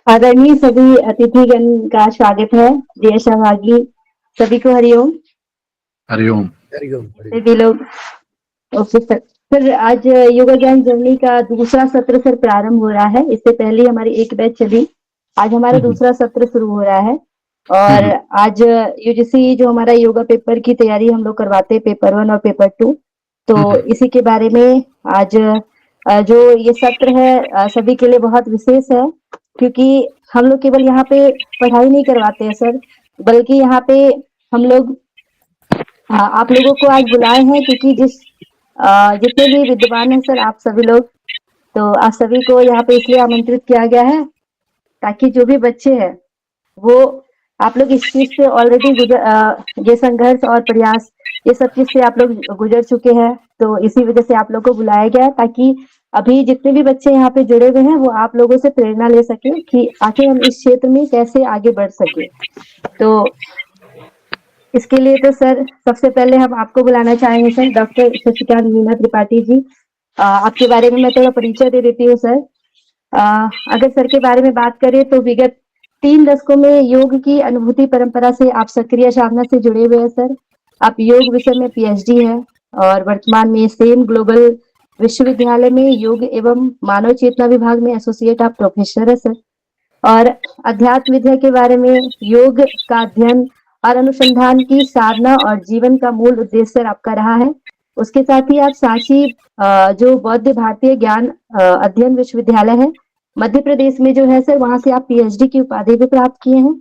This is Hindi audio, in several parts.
आदरणीय सभी अतिथिगण का स्वागत है। जय सहभागी सभी को हरिओम। हरिओम। सभी लोग ओके सर। सर आज योगा ज्ञान जर्नी का दूसरा सत्र सर प्रारंभ हो रहा है। इससे पहले हमारी एक बैच चली, आज हमारा दूसरा सत्र शुरू हो रहा है। और आज यूजीसी जो हमारा योगा पेपर की तैयारी हम लोग करवाते हैं, पेपर 1 और पेपर 2, तो इसी के बारे में आज जो ये सत्र है सभी के लिए बहुत विशेष है, क्योंकि हम लोग केवल यहाँ पे पढ़ाई नहीं करवाते हैं सर, बल्कि यहाँ पे हम लोग आप लोगों को आज बुलाए हैं क्योंकि जितने भी विद्वान हैं सर, आप सभी लोग, तो आप सभी को यहाँ पे इसलिए आमंत्रित किया गया है ताकि जो भी बच्चे हैं वो, आप लोग इस चीज से ऑलरेडी ये संघर्ष और प्रयास, ये सब चीज से आप लोग गुजर चुके हैं, तो इसी वजह से आप लोग को बुलाया गया है ताकि अभी जितने भी बच्चे यहाँ पे जुड़े हुए हैं वो आप लोगों से प्रेरणा ले सके कि आखिर हम इस क्षेत्र में कैसे आगे बढ़ सके। तो इसके लिए तो सर सबसे पहले हम आपको बुलाना चाहेंगे सर, डॉक्टर शशिकांत मीना त्रिपाठी जी। आपके बारे में मैं थोड़ा परिचय दे देती हूँ सर। अगर सर के बारे में बात करें तो विगत 3 दशकों में योग की अनुभूति परंपरा से आप सक्रिय साधना से जुड़े हुए हैं सर। आप योग विषय में पीएचडी है और वर्तमान में सेम ग्लोबल विश्वविद्यालय में योग एवं मानव चेतना विभाग में एसोसिएट आप प्रोफेसर है सर। और अध्यात्म विद्या के बारे में योग का अध्ययन और अनुसंधान की साधना और जीवन का मूल उद्देश्य आपका रहा है। उसके साथ ही आप सांची जो बौद्ध भारतीय ज्ञान अध्ययन विश्वविद्यालय है मध्य प्रदेश में जो है सर, वहां से आप पीएचडी की उपाधि भी प्राप्त किए हैं।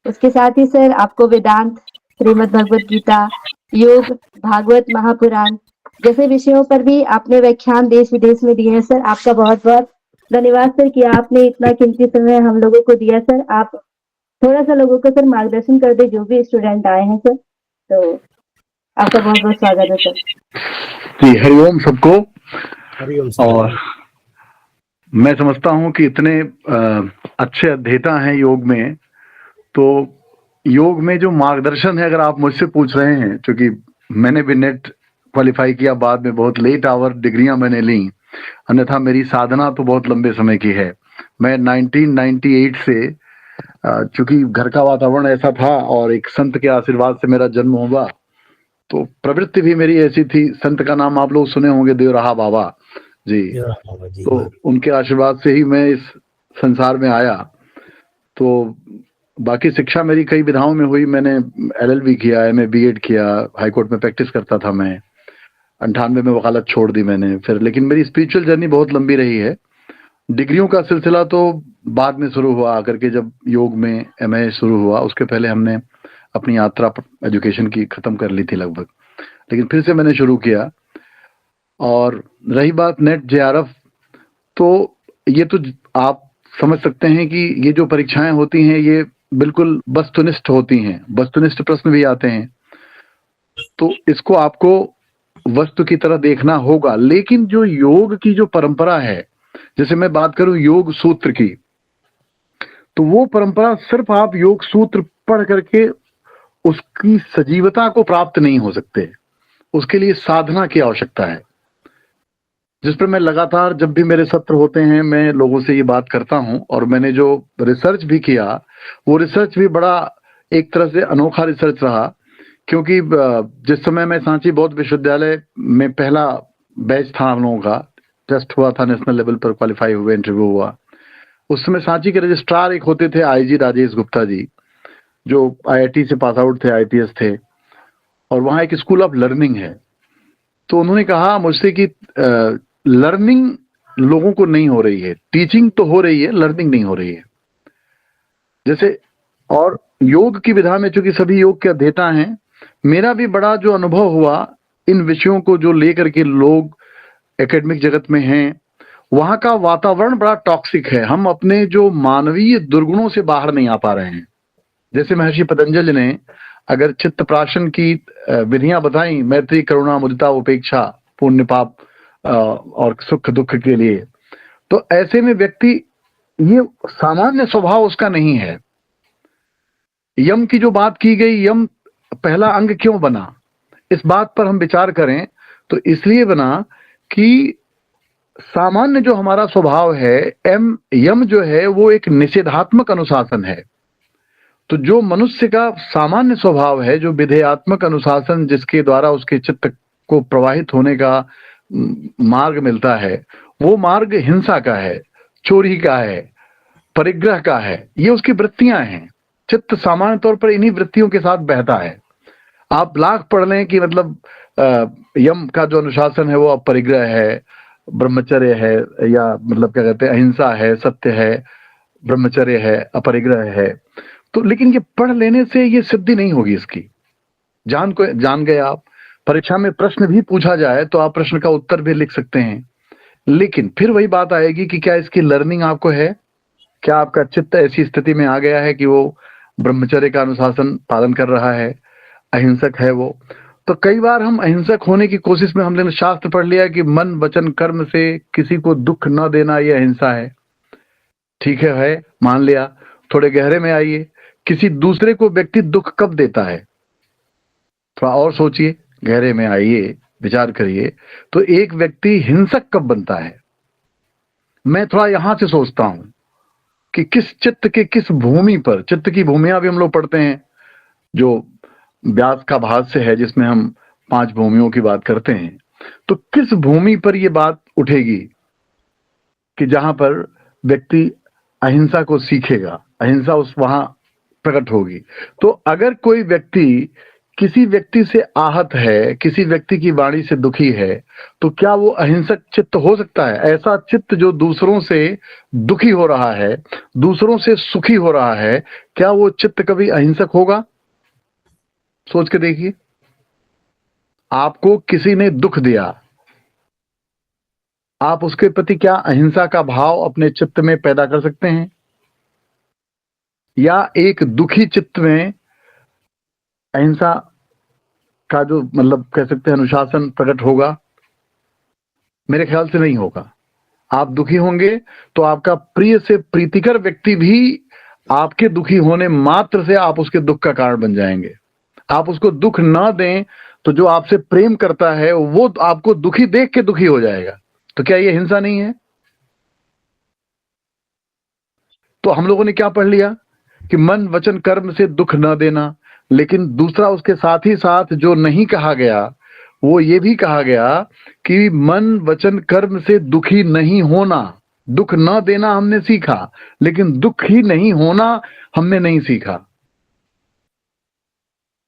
उसके साथ ही सर आपको वेदांत, श्रीमद् भगवत गीता, योग, भागवत महापुराण जैसे विषयों पर भी आपने व्याख्यान देश विदेश में दिए हैं सर। आपका बहुत बहुत धन्यवाद सर कि आपने इतना कीमती समय हम लोगों को दिया सर। आप थोड़ा सा लोगों को सर मार्गदर्शन कर दे, जो भी स्टूडेंट आए हैं सर, तो आपका बहुत बहुत स्वागत है सर। जी हरिओम सबको। हरिओम। और मैं समझता हूँ कि इतने अच्छे अध्येता हैं योग में, तो योग में जो मार्गदर्शन है, अगर आप मुझसे पूछ रहे हैं, क्योंकि मैंने भी नेट क्वालिफाई किया बाद में, बहुत लेट आवर डिग्रियां मैंने ली, अन्यथा मेरी साधना तो बहुत लंबे समय की है। मैं 1998 से, चूंकि घर का वातावरण ऐसा था और एक संत के आशीर्वाद से मेरा जन्म हुआ, तो प्रवृत्ति भी मेरी ऐसी थी। संत का नाम आप लोग सुने होंगे, देवराहा बाबा जी। तो उनके आशीर्वाद से ही मैं इस संसार में आया। तो बाकी शिक्षा मेरी कई विधाओं में हुई। मैंने एलएलबी किया, एमए बीएड किया, हाईकोर्ट में प्रैक्टिस करता था मैं। 98 में वकालत छोड़ दी मैंने फिर। लेकिन मेरी स्पिरिचुअल जर्नी बहुत लंबी रही है। डिग्रियों का सिलसिला तो बाद में शुरू हुआ आकर के, जब योग में एमए शुरू हुआ। उसके पहले हमने अपनी यात्रा एजुकेशन की खत्म कर ली थी लगभग, लेकिन फिर से मैंने शुरू किया। और रही बात नेट जेआरएफ, तो ये तो आप समझ सकते हैं कि ये जो परीक्षाएं होती हैं ये बिल्कुल वस्तुनिष्ठ होती हैं, वस्तुनिष्ठ प्रश्न भी आते हैं, तो इसको आपको वस्तु की तरह देखना होगा। लेकिन जो योग की जो परंपरा है, जैसे मैं बात करूं योग सूत्र की, तो वो परंपरा सिर्फ आप योग सूत्र पढ़ करके उसकी सजीवता को प्राप्त नहीं हो सकते। उसके लिए साधना की आवश्यकता है, जिस पर मैं लगातार, जब भी मेरे सत्र होते हैं, मैं लोगों से ये बात करता हूं। और मैंने जो रिसर्च भी किया, वो रिसर्च भी बड़ा एक तरह से अनोखा रिसर्च रहा, क्योंकि जिस समय मैं सांची बौद्ध विश्वविद्यालय में पहला बैच था हम लोगों का, टेस्ट हुआ था, नेशनल लेवल पर क्वालिफाई हुए, इंटरव्यू हुआ, उस समय सांची के रजिस्ट्रार एक होते थे आईजी राजेश गुप्ता जी, जो आईआईटी से पास आउट थे, आईपीएस थे, और वहां एक स्कूल ऑफ लर्निंग है। तो उन्होंने कहा मुझसे कि लर्निंग लोगों को नहीं हो रही है, टीचिंग तो हो रही है, लर्निंग नहीं हो रही है। जैसे, और योग की विधा में चूंकि सभी योग के अध्येता हैं, मेरा भी बड़ा जो अनुभव हुआ इन विषयों को जो लेकर के लोग एकेडमिक जगत में हैं, वहां का वातावरण बड़ा टॉक्सिक है। हम अपने जो मानवीय दुर्गुणों से बाहर नहीं आ पा रहे हैं। जैसे महर्षि पतंजलि ने अगर चित्त प्राशन की विधियां बताई, मैत्री, करुणा, मुदिता, उपेक्षा, पुण्य, पाप और सुख दुख के लिए, तो ऐसे में व्यक्ति, ये सामान्य स्वभाव उसका नहीं है। यम की जो बात की गई, यम पहला अंग क्यों बना, इस बात पर हम विचार करें तो इसलिए बना कि सामान्य जो हमारा स्वभाव है, यम जो है वो एक निषेधात्मक अनुशासन है। तो जो मनुष्य का सामान्य स्वभाव है, जो विधेयात्मक अनुशासन जिसके द्वारा उसके चित्त को प्रवाहित होने का मार्ग मिलता है, वो मार्ग हिंसा का है, चोरी का है, परिग्रह का है। ये उसकी वृत्तियां हैं। चित्त सामान्य तौर पर इन्हीं वृत्तियों के साथ बहता है। आप लाख पढ़ लें कि मतलब यम का जो अनुशासन है वो अपरिग्रह है, ब्रह्मचर्य है, या मतलब क्या कहते हैं, अहिंसा है, सत्य है, ब्रह्मचर्य है, अपरिग्रह है। तो लेकिन ये पढ़ लेने से ये सिद्धि नहीं होगी इसकी। जान गए आप, परीक्षा में प्रश्न भी पूछा जाए तो आप प्रश्न का उत्तर भी लिख सकते हैं, लेकिन फिर वही बात आएगी कि क्या इसकी लर्निंग आपको है? क्या आपका चित्त ऐसी स्थिति में आ गया है कि वो ब्रह्मचर्य का अनुशासन पालन कर रहा है, अहिंसक है वो? तो कई बार हम अहिंसक होने की कोशिश में हमने शास्त्र पढ़ लिया कि मन वचन कर्म से किसी को दुख न देना ये अहिंसा है। ठीक है, मान लिया। थोड़े गहरे में आइए, किसी दूसरे को व्यक्ति दुख कब देता है? थोड़ा और सोचिए, गहरे में आइए, विचार करिए। तो एक व्यक्ति हिंसक कब बनता है? मैं थोड़ा यहां से सोचता हूं कि किस चित्त के किस भूमि पर, चित्त की भूमियां भी हम लोग पढ़ते हैं, जो व्यास का भाष्य है जिसमें हम 5 भूमियों की बात करते हैं। तो किस भूमि पर यह बात उठेगी कि जहां पर व्यक्ति अहिंसा को सीखेगा, अहिंसा उस वहां प्रकट होगी? तो अगर कोई व्यक्ति किसी व्यक्ति से आहत है, किसी व्यक्ति की वाणी से दुखी है, तो क्या वो अहिंसक चित्त हो सकता है? ऐसा चित्त जो दूसरों से दुखी हो रहा है, दूसरों से सुखी हो रहा है, क्या वो चित्त कभी अहिंसक होगा? सोच के देखिए। आपको किसी ने दुख दिया, आप उसके प्रति क्या अहिंसा का भाव अपने चित्त में पैदा कर सकते हैं? या एक दुखी चित्त में अहिंसा का जो मतलब कह सकते हैं अनुशासन प्रकट होगा? मेरे ख्याल से नहीं होगा। आप दुखी होंगे तो आपका प्रिय से प्रीतिकर व्यक्ति भी आपके दुखी होने मात्र से आप उसके दुख का कारण बन जाएंगे। आप उसको दुख ना दें तो जो आपसे प्रेम करता है वो आपको दुखी देख के दुखी हो जाएगा। तो क्या ये हिंसा नहीं है? तो हम लोगों ने क्या पढ़ लिया कि मन वचन कर्म से दुख न देना, लेकिन दूसरा उसके साथ ही साथ जो नहीं कहा गया वो ये भी कहा गया कि मन वचन कर्म से दुखी नहीं होना। दुख न देना हमने सीखा, लेकिन दुखी नहीं होना हमने नहीं सीखा।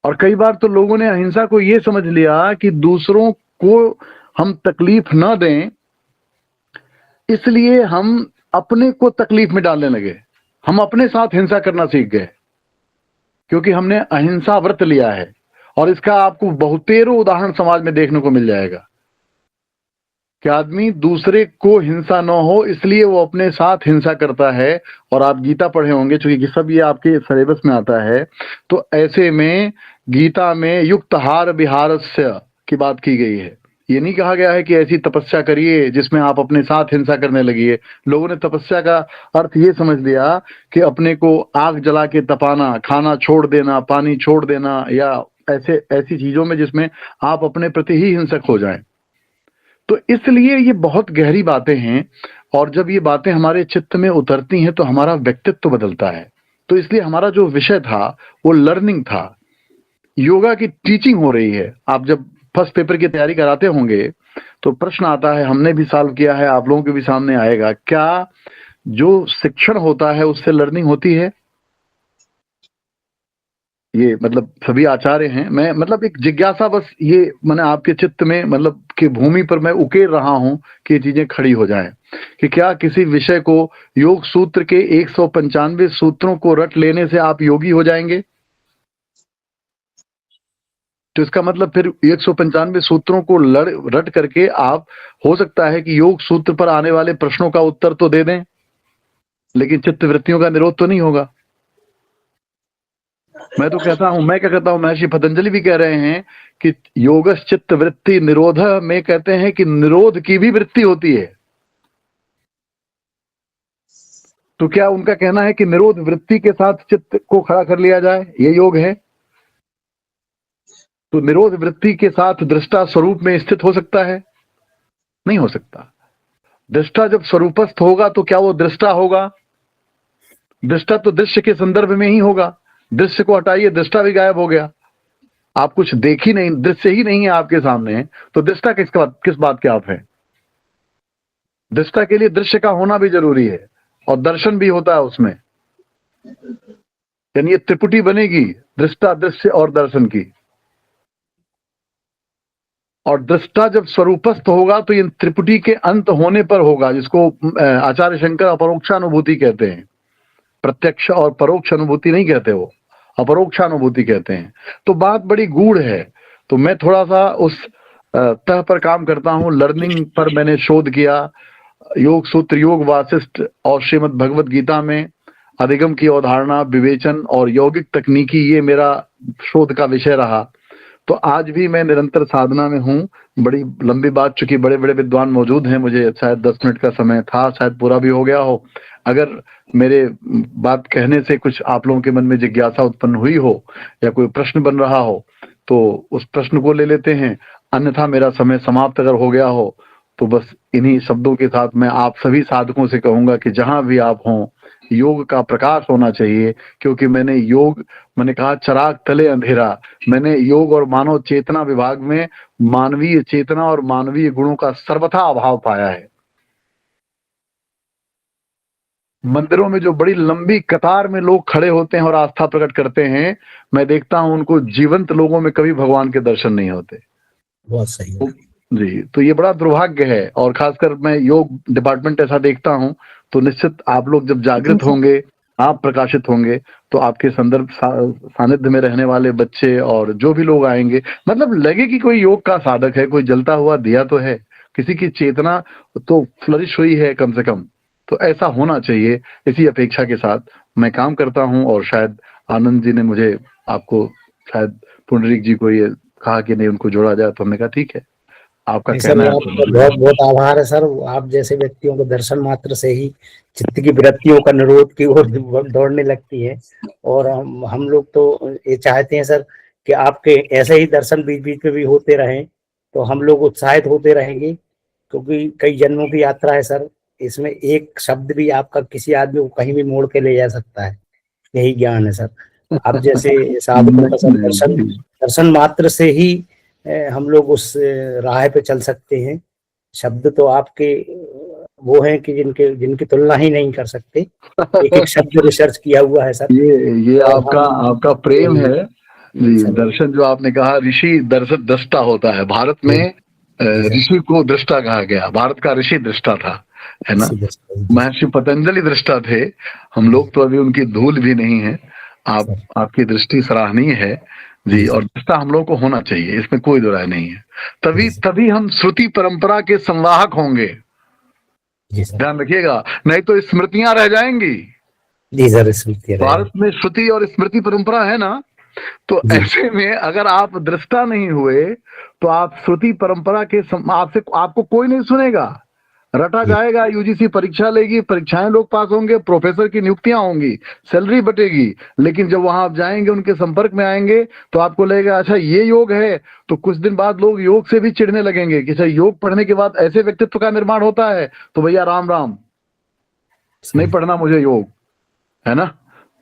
और कई बार तो लोगों ने अहिंसा को ये समझ लिया कि दूसरों को हम तकलीफ न दें, इसलिए हम अपने को तकलीफ में डालने लगे। हम अपने साथ हिंसा करना सीख गए क्योंकि हमने अहिंसा व्रत लिया है। और इसका आपको बहुतेरों उदाहरण समाज में देखने को मिल जाएगा कि आदमी दूसरे को हिंसा न हो इसलिए वो अपने साथ हिंसा करता है। और आप गीता पढ़े होंगे, चूंकि सब ये आपके सिलेबस में आता है, तो ऐसे में गीता में युक्तहार विहारस्य की बात की गई है। ये नहीं कहा गया है कि ऐसी तपस्या करिए जिसमें आप अपने साथ हिंसा करने लगिए। लोगों ने तपस्या का अर्थ ये समझ लिया कि अपने को आग जला के तपाना, खाना छोड़ देना, पानी छोड़ देना, या ऐसी चीजों में जिसमें आप अपने प्रति ही हिंसक हो जाएं। तो इसलिए ये बहुत गहरी बातें हैं, और जब ये बातें हमारे चित्त में उतरती हैं तो हमारा व्यक्तित्व बदलता है। तो इसलिए हमारा जो विषय था वो लर्निंग था, योगा की टीचिंग हो रही है। आप जब फर्स्ट पेपर की तैयारी कराते होंगे तो प्रश्न आता है, हमने भी सॉल्व किया है, आप लोगों के भी सामने आएगा, क्या जो शिक्षण होता है उससे लर्निंग होती है? ये मतलब सभी आचार्य हैं, मैं मतलब एक जिज्ञासा, बस ये मैंने आपके चित्त में मतलब कि भूमि पर मैं उकेर रहा हूं कि ये चीजें खड़ी हो जाएं कि क्या किसी विषय को योग सूत्र के 195 सूत्रों को रट लेने से आप योगी हो जाएंगे? तो इसका मतलब फिर 195 सूत्रों को रट करके आप, हो सकता है कि योग सूत्र पर आने वाले प्रश्नों का उत्तर तो दे दें, लेकिन चित्त वृत्तियों का निरोध तो नहीं होगा। मैं तो कहता हूं, मैं क्या कहता हूं, महर्षि पतंजलि भी कह रहे हैं कि योगस चित्त वृत्ति निरोध में कहते हैं कि निरोध की भी वृत्ति होती है। तो क्या उनका कहना है कि निरोध वृत्ति के साथ चित्त को खड़ा कर लिया जाए, ये योग है? तो निरोध वृत्ति के साथ दृष्टा स्वरूप में स्थित हो सकता है? नहीं हो सकता। दृष्टा जब स्वरूपस्थ होगा तो क्या वो दृष्टा होगा? दृष्टा तो दृश्य के संदर्भ में ही होगा। दृश्य को हटाइए, दृष्टा भी गायब हो गया। आप कुछ देख ही नहीं, दृश्य ही नहीं है आपके सामने, तो दृष्टा किस बात के आप हैं? दृष्टा के लिए दृश्य का होना भी जरूरी है और दर्शन भी होता है उसमें। यानी ये त्रिपुटी बनेगी, दृष्टा, दृश्य और दर्शन की। और दृष्टा जब स्वरूपस्थ होगा तो ये त्रिपुटी के अंत होने पर होगा, जिसको आचार्य शंकर अपरोक्षानुभूति कहते हैं। प्रत्यक्ष और परोक्ष अनुभूति नहीं कहते, वो अपरोक्षानुभूति कहते हैं। तो बात बड़ी गूढ़ है। तो मैं थोड़ा सा उस तह पर काम करता हूँ। लर्निंग पर मैंने शोध किया। योग सूत्र, योग वासिष्ठ और श्रीमद् भगवत गीता में अधिगम की अवधारणा, विवेचन और यौगिक तकनीकी, ये मेरा शोध का विषय रहा। तो आज भी मैं निरंतर साधना में हूँ। बड़ी लंबी बात, चूंकि बड़े बड़े विद्वान मौजूद हैं, मुझे शायद 10 मिनट का समय था, शायद पूरा भी हो गया हो। अगर मेरे बात कहने से कुछ आप लोगों के मन में जिज्ञासा उत्पन्न हुई हो या कोई प्रश्न बन रहा हो तो उस प्रश्न को ले लेते हैं, अन्यथा मेरा समय समाप्त अगर हो गया हो तो बस इन्हीं शब्दों के साथ मैं आप सभी साधकों से कहूंगा कि जहां भी आप हों, योग का प्रकाश होना चाहिए। क्योंकि मैंने कहा चिराग तले अंधेरा। मैंने योग और मानव चेतना विभाग में मानवीय चेतना और मानवीय गुणों का सर्वथा अभाव पाया है। मंदिरों में जो बड़ी लंबी कतार में लोग खड़े होते हैं और आस्था प्रकट करते हैं, मैं देखता हूं उनको जीवंत लोगों में कभी भगवान के दर्शन नहीं होते। बहुत सही है जी। तो ये बड़ा दुर्भाग्य है। और खासकर मैं योग डिपार्टमेंट ऐसा देखता हूं, तो निश्चित आप लोग जब जागृत होंगे, आप प्रकाशित होंगे, तो आपके संदर्भ सानिध्य में रहने वाले बच्चे और जो भी लोग आएंगे, मतलब लगे कि कोई योग का साधक है, कोई जलता हुआ दिया तो है, किसी की चेतना तो फ्लरिश हुई है कम से कम। तो ऐसा होना चाहिए। इसी अपेक्षा के साथ मैं काम करता हूं। और शायद आनंद जी ने मुझे, आपको शायद पुंडरीक जी को ये कहा कि नहीं उनको जोड़ा जाए, तो हमने कहा ठीक है, आपका कहना है। बहुत बहुत आभार है सर। आप जैसे व्यक्तियों को दर्शन मात्र से ही चित्त की वृत्तियों का निरोध की ओर दौड़ने लगती है। और हम लोग तो ये चाहते हैं सर कि आपके ऐसे ही दर्शन बीच बीच में भी होते रहें, तो हम लोग उत्साहित होते रहेंगे। क्योंकि कई जन्मों की यात्रा है सर, इसमें एक शब्द भी आपका किसी आदमी को कहीं भी मोड़ के ले जा सकता है। यही ज्ञान है सर। आप जैसे साधकों का सर दर्शन मात्र से ही हम लोग उस राह पे चल सकते हैं। शब्द तो आपके वो हैं कि जिनकी तुलना ही नहीं कर सकते। एक एक शब्द रिसर्च किया हुआ है सर। ये आपका प्रेम है जी। दर्शन जो आपने कहा, ऋषि दर्शन दृष्टा होता है। भारत में ऋषि को दृष्टा कहा गया। भारत का ऋषि दृष्टा था, है ना। महर्षि पतंजलि दृष्टा थे। हम लोग तो अभी उनकी धूल भी नहीं है। आपकी दृष्टि सराहनीय है जी। और दृष्टा हम लोग को होना चाहिए, इसमें कोई दो राय नहीं है। तभी हम श्रुति परंपरा के संवाहक होंगे। ध्यान रखिएगा, नहीं तो स्मृतियां रह जाएंगी। जी सर, स्मृति भारत में श्रुति और स्मृति परंपरा है ना। तो ऐसे में अगर आप दृष्टा नहीं हुए तो आप श्रुति परंपरा के आपको कोई नहीं सुनेगा। रटा जाएगा, यूजीसी परीक्षा लेगी, परीक्षाएं लोग पास होंगे, प्रोफेसर की नियुक्तियां होंगी, सैलरी बटेगी। लेकिन जब वहां आप जाएंगे, उनके संपर्क में आएंगे, तो आपको लगेगा अच्छा ये योग है। तो कुछ दिन बाद लोग योग से भी चिढ़ने लगेंगे कि अच्छा योग पढ़ने के बाद ऐसे व्यक्तित्व का निर्माण होता है, तो भैया राम राम, नहीं पढ़ना मुझे योग, है ना।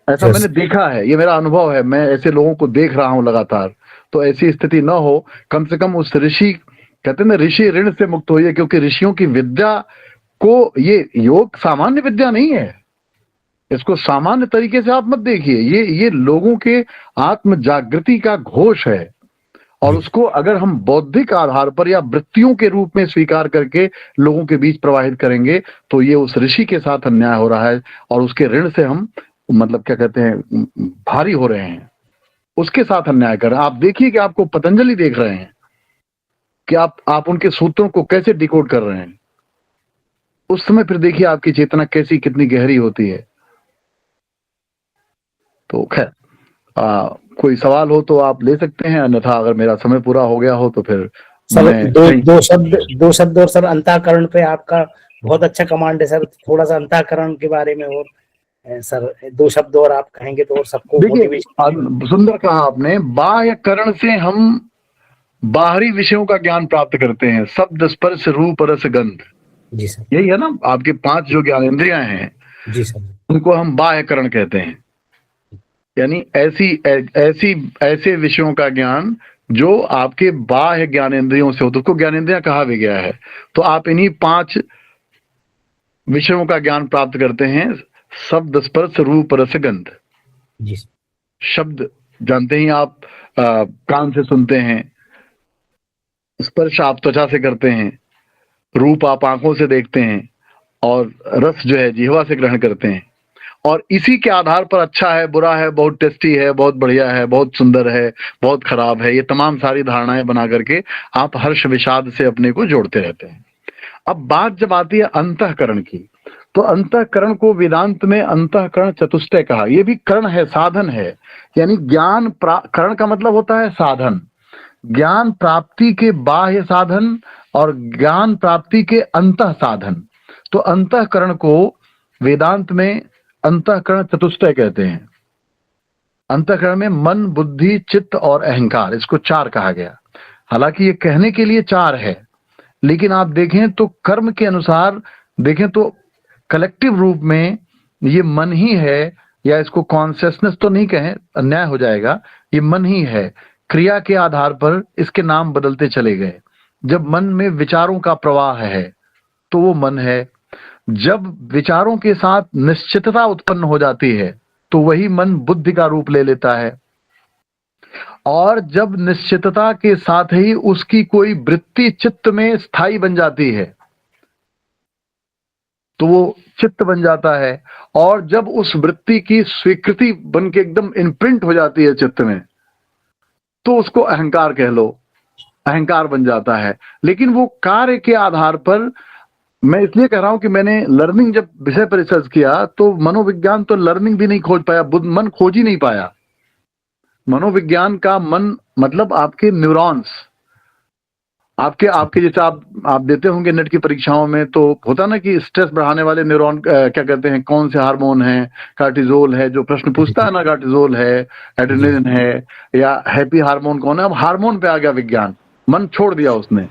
ऐसा मैंने देखा है, ये मेरा अनुभव है। मैं ऐसे लोगों को देख रहा हूं लगातार। तो ऐसी स्थिति न हो। कम से कम उस ऋषि, कहते हैं ना, ऋषि ऋण से मुक्त होइए। क्योंकि ऋषियों की विद्या को, ये योग सामान्य विद्या नहीं है। इसको सामान्य तरीके से आप मत देखिए। ये लोगों के आत्म जागृति का घोष है। और उसको अगर हम बौद्धिक आधार पर या वृत्तियों के रूप में स्वीकार करके लोगों के बीच प्रवाहित करेंगे, तो ये उस ऋषि के साथ अन्याय हो रहा है। और उसके ऋण से हम, मतलब क्या कहते हैं, भारी हो रहे हैं। उसके साथ अन्याय कर रहे हैं। आप देखिए कि आपको पतंजलि देख रहे हैं कि आप उनके सूत्रों को कैसे डिकोड कर रहे हैं। उस समय फिर देखिए आपकी चेतना कैसी, कितनी गहरी होती है। तो खैर, कोई सवाल हो तो आप ले सकते हैं, अन्यथा अगर मेरा समय पूरा हो गया हो तो फिर सर दो शब्द और सर अंतःकरण पे आपका बहुत अच्छा कमांड है सर। थोड़ा सा अंतःकरण के बारे में और सर 2 शब्द और आप कहेंगे तो और सबको मोटिवेशन। सुंदर कहा आपने। बाह्य करण से हम बाहरी विषयों का ज्ञान प्राप्त करते हैं, शब्द स्पर्श रूप रस गंध। जी सर। यही है ना, आपके 5 जो ज्ञानेंद्रियां हैं जी सर। उनको हम बाह्यकरण कहते हैं, यानी ऐसे विषयों का ज्ञान जो आपके बाह्य ज्ञानेंद्रियों से हो, तो उसको ज्ञानेंद्रियां कहा भी गया है। तो आप इन्हीं 5 विषयों का ज्ञान प्राप्त करते हैं, शब्द स्पर्श रूप रस गंध। जी। शब्द जानते ही आप, कान से सुनते हैं, स्पर्श आप त्वचा से करते हैं, रूप आप आंखों से देखते हैं, और रस जो है जिह्वा से ग्रहण करते हैं। और इसी के आधार पर अच्छा है, बुरा है, बहुत टेस्टी है, बहुत बढ़िया है, बहुत सुंदर है, बहुत खराब है, ये तमाम सारी धारणाएं बना करके आप हर्ष विषाद से अपने को जोड़ते रहते हैं। अब बात जब आती है अंतःकरण की, तो अंतःकरण को वेदांत में अंतःकरण चतुष्टय कहा। यह भी करण है, साधन है, यानी करण का मतलब होता है साधन, ज्ञान प्राप्ति के बाह्य साधन और ज्ञान प्राप्ति के अंतः साधन। तो अंतःकरण को वेदांत में अंतःकरण चतुष्टय कहते हैं। अंतःकरण में मन, बुद्धि, चित्त और अहंकार, इसको 4 कहा गया। हालांकि ये कहने के लिए 4 है, लेकिन आप देखें तो कर्म के अनुसार देखें तो कलेक्टिव रूप में ये मन ही है, या इसको कॉन्शियसनेस तो नहीं कहें, अन्याय हो जाएगा, ये मन ही है। क्रिया के आधार पर इसके नाम बदलते चले गए। जब मन में विचारों का प्रवाह है तो वो मन है, जब विचारों के साथ निश्चितता उत्पन्न हो जाती है तो वही मन बुद्धि का रूप ले लेता है, और जब निश्चितता के साथ ही उसकी कोई वृत्ति चित्त में स्थायी बन जाती है तो वो चित्त बन जाता है, और जब उस वृत्ति की स्वीकृति बन के एकदम इम्प्रिंट हो जाती है चित्त में तो उसको अहंकार कह लो, अहंकार बन जाता है। लेकिन वो कार्य के आधार पर, मैं इसलिए कह रहा हूं कि मैंने लर्निंग जब विषय पर रिसर्च किया तो मनोविज्ञान तो लर्निंग भी नहीं खोज पाया, मन खोज ही नहीं पाया। मनोविज्ञान का मन मतलब आपके न्यूरॉन्स, आपके जैसे आप देते होंगे नेट की परीक्षाओं में, तो होता ना कि स्ट्रेस बढ़ाने वाले न्यूरॉन क्या कहते हैं, कौन से हार्मोन है, कार्टिजोल है, जो प्रश्न पूछता है ना, कार्टिजोल है, एड्रेनलिन है, या हैप्पी हार्मोन कौन है। अब हार्मोन पे आ गया विज्ञान, मन छोड़ दिया उसने।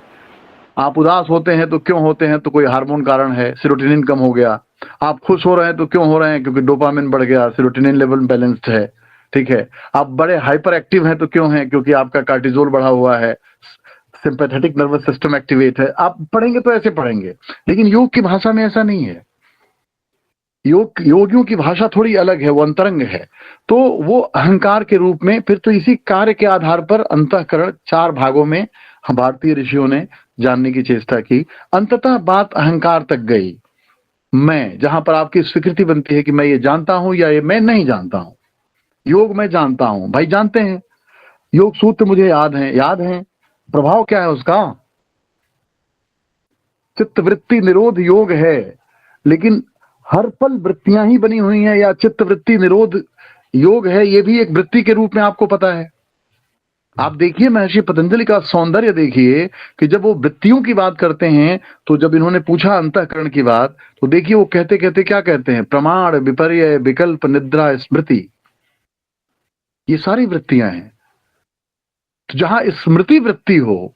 आप उदास होते हैं तो क्यों होते हैं, तो कोई हार्मोन कारण है, सेरोटोनिन कम हो गया। आप खुश हो रहे हैं तो क्यों हो रहे हैं, क्योंकि डोपामिन बढ़ गया, सेरोटोनिन लेवल बैलेंस्ड है, ठीक है। आप बड़े हाइपर एक्टिव हैं तो क्यों हैं, क्योंकि आपका कार्टिजोल बढ़ा हुआ है, सिंपैथेटिक नर्वस सिस्टम एक्टिवेट है। आप पढ़ेंगे तो ऐसे पढ़ेंगे, लेकिन योग की भाषा में ऐसा नहीं है। योगियों की भाषा थोड़ी अलग है, वो अंतरंग है। तो वो अहंकार के रूप में, फिर तो इसी कार्य के आधार पर अंतःकरण 4 भागों में भारतीय ऋषियों ने जानने की चेष्टा की। अंततः बात अहंकार तक गई, मैं, जहां पर आपकी स्वीकृति बनती है कि मैं ये जानता हूं या ये मैं नहीं जानता हूं। योग मैं जानता हूं, भाई जानते हैं, योग सूत्र मुझे याद है, प्रभाव क्या है उसका, चित्त वृत्ति निरोध योग है। लेकिन हर पल वृत्तियां ही बनी हुई हैं, या चित्त वृत्ति निरोध योग है, ये भी एक वृत्ति के रूप में आपको पता है। आप देखिए महर्षि पतंजलि का सौंदर्य देखिए कि जब वो वृत्तियों की बात करते हैं, तो जब इन्होंने पूछा अंतःकरण की बात, तो देखिए वो कहते कहते क्या कहते हैं, प्रमाण, विपर्य, विकल्प, निद्रा, स्मृति, ये सारी वृत्तियां हैं। तो जहां स्मृति वृत्ति हो,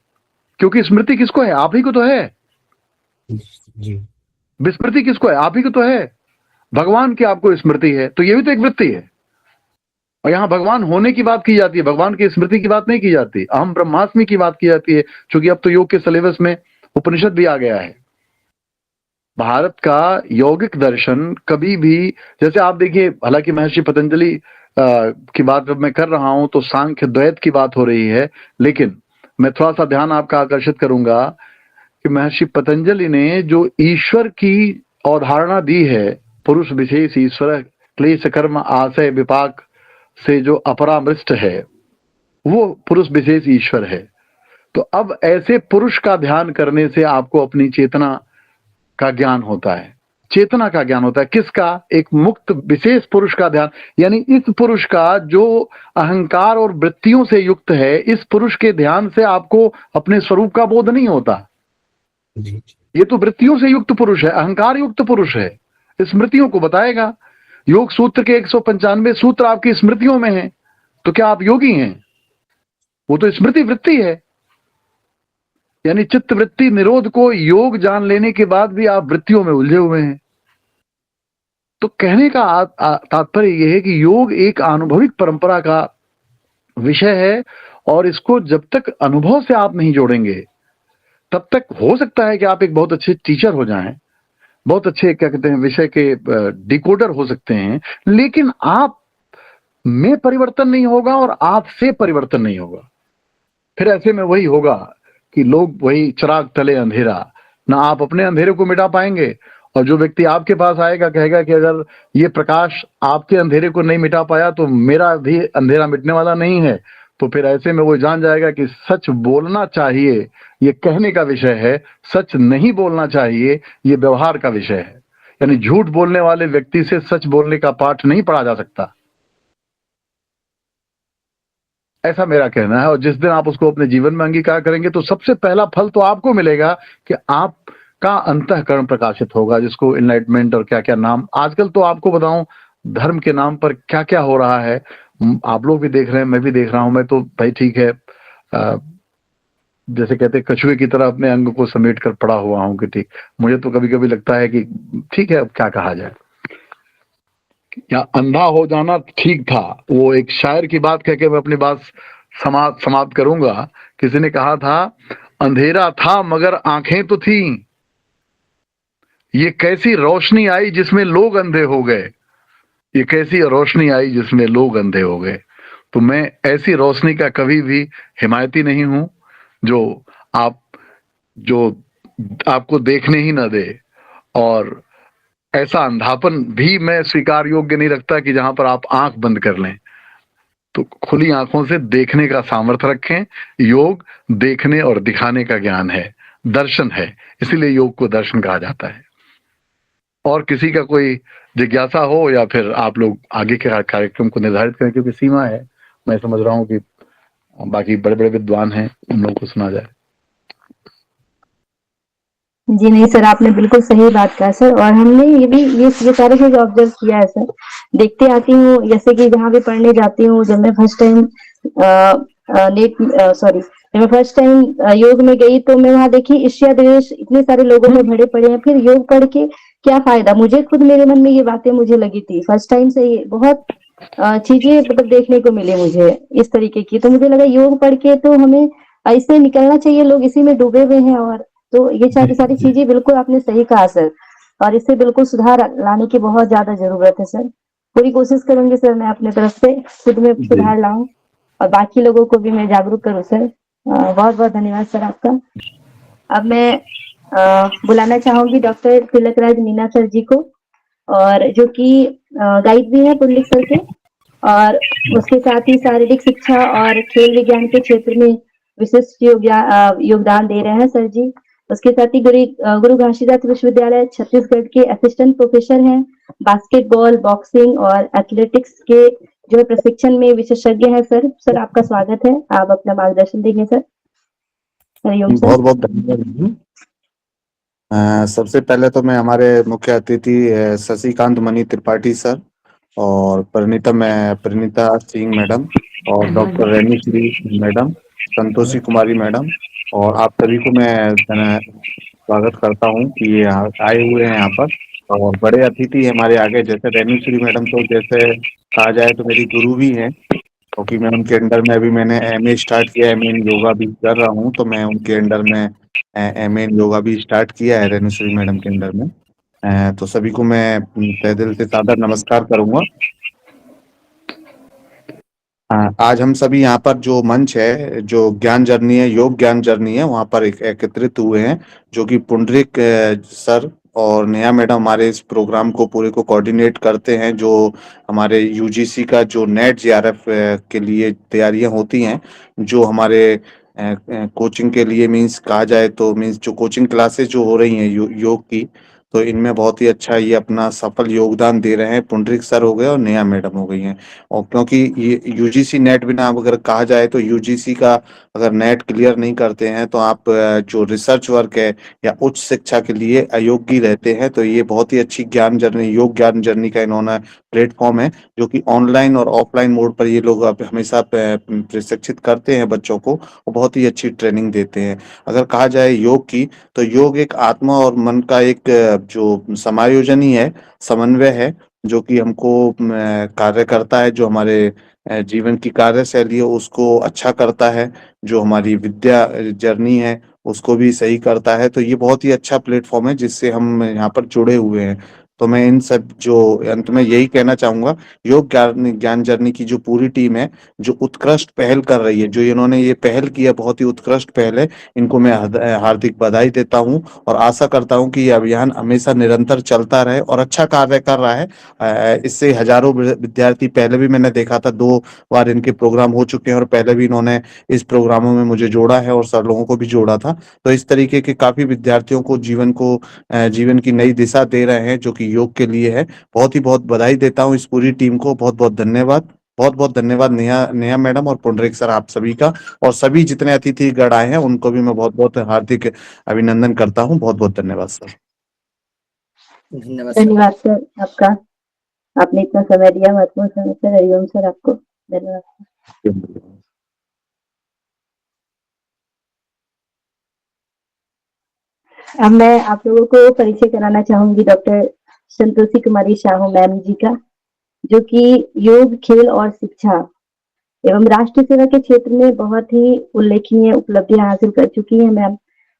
क्योंकि स्मृति किसको है, आप ही को तो है जी। विस्मृति किसको है, आप ही को तो है। भगवान की आपको स्मृति है, तो ये भी तो एक वृत्ति है। और यहाँ भगवान होने की बात की जाती है, भगवान की स्मृति की बात नहीं की जाती, अहम ब्रह्मास्मि की बात की जाती है। क्योंकि अब तो योग के सिलेबस में उपनिषद भी आ गया है। भारत का यौगिक दर्शन कभी भी, जैसे आप देखिए, हालांकि महर्षि पतंजलि की बात जब मैं कर रहा हूं तो सांख्य द्वैत की बात हो रही है, लेकिन मैं थोड़ा सा ध्यान आपका आकर्षित करूंगा कि महर्षि पतंजलि ने जो ईश्वर की अवधारणा दी है, पुरुष विशेष ईश्वर, क्लेश कर्म आशय विपाक से जो अपरामृष्ट है, वो पुरुष विशेष ईश्वर है। तो अब ऐसे पुरुष का ध्यान करने से आपको अपनी चेतना का ज्ञान होता है, चेतना का ज्ञान होता है। किसका, एक मुक्त विशेष पुरुष का ध्यान, यानी इस पुरुष का जो अहंकार और वृत्तियों से युक्त है, इस पुरुष के ध्यान से आपको अपने स्वरूप का बोध नहीं होता। ये तो वृत्तियों से युक्त पुरुष है, अहंकार युक्त पुरुष है, स्मृतियों को बताएगा। योग सूत्र के 195 सूत्र आपकी स्मृतियों में हैं, तो क्या आप योगी हैं? वो तो स्मृति वृत्ति है। यानी चित्त वृत्ति निरोध को योग जान लेने के बाद भी आप वृत्तियों में उलझे हुए हैं। तो कहने का तात्पर्य यह है कि योग एक अनुभविक परंपरा का विषय है, और इसको जब तक अनुभव से आप नहीं जोड़ेंगे तब तक हो सकता है कि आप एक बहुत अच्छे टीचर हो जाएं, बहुत अच्छे क्या कहते हैं विषय के डिकोडर हो सकते हैं, लेकिन आप में परिवर्तन नहीं होगा और आपसे परिवर्तन नहीं होगा। फिर ऐसे में वही होगा कि लोग वही चिराग तले अंधेरा, ना आप अपने अंधेरे को मिटा पाएंगे, और जो व्यक्ति आपके पास आएगा कहेगा कि अगर ये प्रकाश आपके अंधेरे को नहीं मिटा पाया तो मेरा भी अंधेरा मिटने वाला नहीं है। तो फिर ऐसे में वो जान जाएगा कि सच बोलना चाहिए ये कहने का विषय है, सच नहीं बोलना चाहिए ये व्यवहार का विषय है। यानी झूठ बोलने वाले व्यक्ति से सच बोलने का पाठ नहीं पढ़ा जा सकता, ऐसा मेरा कहना है। और जिस दिन आप उसको अपने जीवन में अंगीकार करेंगे तो सबसे पहला फल तो आपको मिलेगा कि आपका अंतःकरण प्रकाशित होगा, जिसको इनलाइटमेंट और क्या क्या नाम आजकल तो आपको बताऊं धर्म के नाम पर क्या क्या हो रहा है। आप लोग भी देख रहे हैं, मैं भी देख रहा हूं। मैं तो भाई ठीक है, जैसे कहते हैं कछुए की तरह अपने अंग को समेट कर पड़ा हुआ हूं कि ठीक, मुझे तो कभी कभी लगता है कि ठीक है अब क्या कहा जाए, या अंधा हो जाना ठीक था। वो एक शायर की बात कह के मैं अपनी बात समाप्त करूंगा। किसी ने कहा था, अंधेरा था मगर आंखें तो थी, ये कैसी रोशनी आई जिसमें लोग अंधे हो गए, ये कैसी रोशनी आई जिसमें लोग अंधे हो गए। तो मैं ऐसी रोशनी का कभी भी हिमायती नहीं हूं जो आपको देखने ही ना दे, और ऐसा अंधापन भी मैं स्वीकार योग्य नहीं रखता कि जहां पर आप आंख बंद कर लें। तो खुली आंखों से देखने का सामर्थ्य रखें। योग देखने और दिखाने का ज्ञान है, दर्शन है, इसीलिए योग को दर्शन कहा जाता है। और किसी का कोई जिज्ञासा हो या फिर आप लोग आगे के कार्यक्रम को निर्धारित करें, क्योंकि सीमा है। मैं समझ रहा हूं कि बाकी बड़े बड़े विद्वान हैं, उन लोगों को सुना जाए। जी नहीं सर, आपने बिल्कुल सही बात कहा सर। और हमने ये सारे चीज ऑब्जर्व किया है सर, देखते आती हूँ। जैसे कि जहाँ भी पढ़ने जाती हूँ, जब मैं फर्स्ट टाइम जब मैं फर्स्ट टाइम योग में गई तो मैं वहाँ देखी एशिया देश इतने सारे लोगों में भरे पड़े हैं, फिर योग पढ़ के क्या फायदा। मुझे खुद मेरे मन में ये बातें मुझे लगी थी फर्स्ट टाइम से, ये बहुत चीजें मतलब देखने को मिले मुझे इस तरीके की। तो मुझे लगा योग पढ़ के तो हमें इससे निकलना चाहिए, लोग इसी में डूबे हुए हैं। और तो ये सारी चीजें बिल्कुल आपने सही कहा सर, और इससे बिल्कुल सुधार लाने की बहुत ज्यादा जरूरत है सर। पूरी कोशिश करूंगी सर मैं अपने तरफ से खुद में सुधार लाऊं और बाकी लोगों को भी मैं जागरूक करूं सर। बहुत बहुत धन्यवाद सर आपका। अब मैं बुलाना चाहूंगी डॉक्टर तिलकराज मीना सर जी को, और जो कि गाइड भी है पुंडलिक सर के, और उसके साथ ही शारीरिक शिक्षा और खेल विज्ञान के क्षेत्र में विशिष्ट योगदान दे रहे हैं सर जी। उसके साथ ही गुरु घासीदास विश्वविद्यालय छत्तीसगढ़ के असिस्टेंट प्रोफेसर हैं। बास्केटबॉल, बॉक्सिंग और एथलेटिक्स के जो प्रशिक्षण में विशेषज्ञ हैं सर आपका स्वागत है। आप अपना मार्गदर्शन देंगे सर। हरिओम सर। बहुत बहुत धन्यवाद। सबसे पहले तो मैं हमारे मुख्य अतिथि शशिकांत मणि त्रिपाठी सर और परिणीता सिंह मैडम और doctor Renu Shri madam, Santoshi Kumari madam और आप सभी को मैं स्वागत करता हूं कि ये आए हुए हैं यहाँ पर। और बड़े अतिथि हमारे आगे, जैसे रेणु श्री मैडम तो जैसे कहा जाए तो मेरी गुरु भी हैं, क्योंकि मैं उनके अंडर में अभी मैंने MA स्टार्ट किया है, मैं योगा भी कर रहा हूँ, तो मैं उनके अंडर में MA योगा भी स्टार्ट किया है रेणुश्री मैडम के अंडर में। तो सभी को मैं तहे दिल से सादर नमस्कार करूंगा। आज हम सभी यहाँ पर जो मंच है, जो ज्ञान जर्नी है, योग ज्ञान जर्नी है, वहाँ पर एकत्रित हुए हैं, जो कि पुंडलिक सर और नेहा मैडम हमारे इस प्रोग्राम को पूरे को कोऑर्डिनेट करते हैं। जो हमारे UGC का जो नेट JRF के लिए तैयारियां होती हैं, जो हमारे कोचिंग के लिए मीन्स कहा जाए तो मीन्स जो कोचिंग क्लासेस जो हो रही हैं योग की, तो इनमें बहुत ही अच्छा ये अपना सफल योगदान दे रहे हैं। पुंडरीक सर हो गए और नेहा मैडम हो गई हैं। और क्योंकि ये यूजीसी नेट बिना अब अगर कहा जाए तो यूजीसी का अगर नेट क्लियर नहीं करते हैं तो आप जो रिसर्च वर्क है या उच्च शिक्षा के लिए अयोग्य रहते हैं। तो ये बहुत ही अच्छी ज्ञान जर्नी, योग ज्ञान जर्नी का इन्होंने प्लेटफॉर्म है, जो कि ऑनलाइन और ऑफलाइन मोड पर ये लोग अब हमेशा प्रशिक्षित करते हैं बच्चों को, और बहुत ही अच्छी ट्रेनिंग देते हैं। अगर कहा जाए योग की, तो योग एक आत्मा और मन का एक जो समायोजन ही है, समन्वय है, जो कि हमको कार्य करता है, जो हमारे जीवन की कार्यशैली है उसको अच्छा करता है, जो हमारी विद्या जर्नी है उसको भी सही करता है। तो ये बहुत ही अच्छा प्लेटफॉर्म है जिससे हम यहाँ पर जुड़े हुए हैं। तो मैं इन सब जो अंत में यही कहना चाहूंगा, योग ज्ञान ज्ञान जर्नी की जो पूरी टीम है, जो उत्कृष्ट पहल कर रही है, जो इन्होंने ये पहल किया, बहुत ही उत्कृष्ट पहल है। इनको मैं हार्दिक बधाई देता हूं और आशा करता हूं कि ये अभियान हमेशा निरंतर चलता रहे और अच्छा कार्य कर रहा है। इससे हजारों विद्यार्थी, पहले भी मैंने देखा था 2 बार इनके प्रोग्राम हो चुके हैं और पहले भी इन्होंने इस प्रोग्रामों में मुझे जोड़ा है और सर लोगों को भी जोड़ा था। तो इस तरीके के काफी विद्यार्थियों को जीवन की नई दिशा दे रहे हैं, जो कि योग के लिए है। बहुत ही बहुत बधाई देता हूँ इस पूरी टीम को। बहुत बहुत धन्यवाद। बहुत बहुत धन्यवाद नेहा नेहा मैडम और पुंडरीक सर, आप सभी का। और सभी जितने अतिथि गण आए हैं उनको भी मैं बहुत बहुत हार्दिक अभिनंदन करता हूँ। बहुत बहुत धन्यवाद सर। धन्यवाद सर। धन्यवाद सर आपका, आपने इतना समय दिया, महत्वपूर्ण समय सर। हरिओम सर, आपको धन्यवाद। अब मैं आप लोगों को परिचय कराना चाहूंगी डॉक्टर संतोषी कुमारी साहू मैम जी का, जो कि योग, खेल और शिक्षा एवं राष्ट्र सेवा के क्षेत्र में बहुत ही उल्लेखनीय उपलब्धियां हासिल कर चुकी हैं मैम।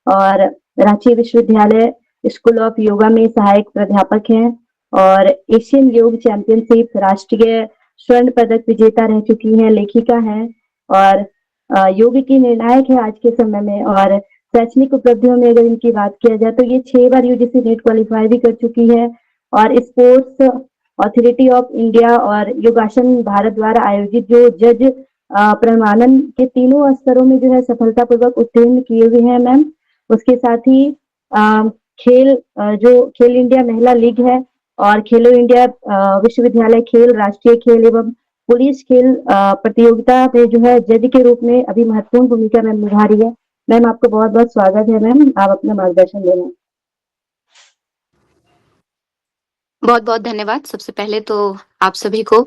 और रांची विश्वविद्यालय स्कूल ऑफ योगा में सहायक प्राध्यापक हैं और एशियन योग चैंपियनशिप राष्ट्रीय स्वर्ण पदक विजेता रह चुकी हैं, लेखिका हैं और योग की निर्णायक है आज के समय में। और शैक्षणिक उपलब्धियों में अगर इनकी बात किया जाए तो ये 6 बार यूजीसी नेट क्वालिफाई भी कर चुकी है और स्पोर्ट्स अथॉरिटी ऑफ इंडिया और योगासन भारत द्वारा आयोजित जो जज प्रमाणन के तीनों स्तरों में जो है सफलतापूर्वक उत्तीर्ण किए हुए हैं मैम। उसके साथ ही खेल जो खेल इंडिया महिला लीग है और खेलो इंडिया विश्वविद्यालय खेल, राष्ट्रीय खेल एवं पुलिस खेल प्रतियोगिता में जो है जज के रूप में अभी महत्वपूर्ण भूमिका मैम निभा रही है। मैम आपको बहुत बहुत स्वागत है मैम, आप अपना मार्गदर्शन देना। बहुत बहुत धन्यवाद। सबसे पहले तो आप सभी को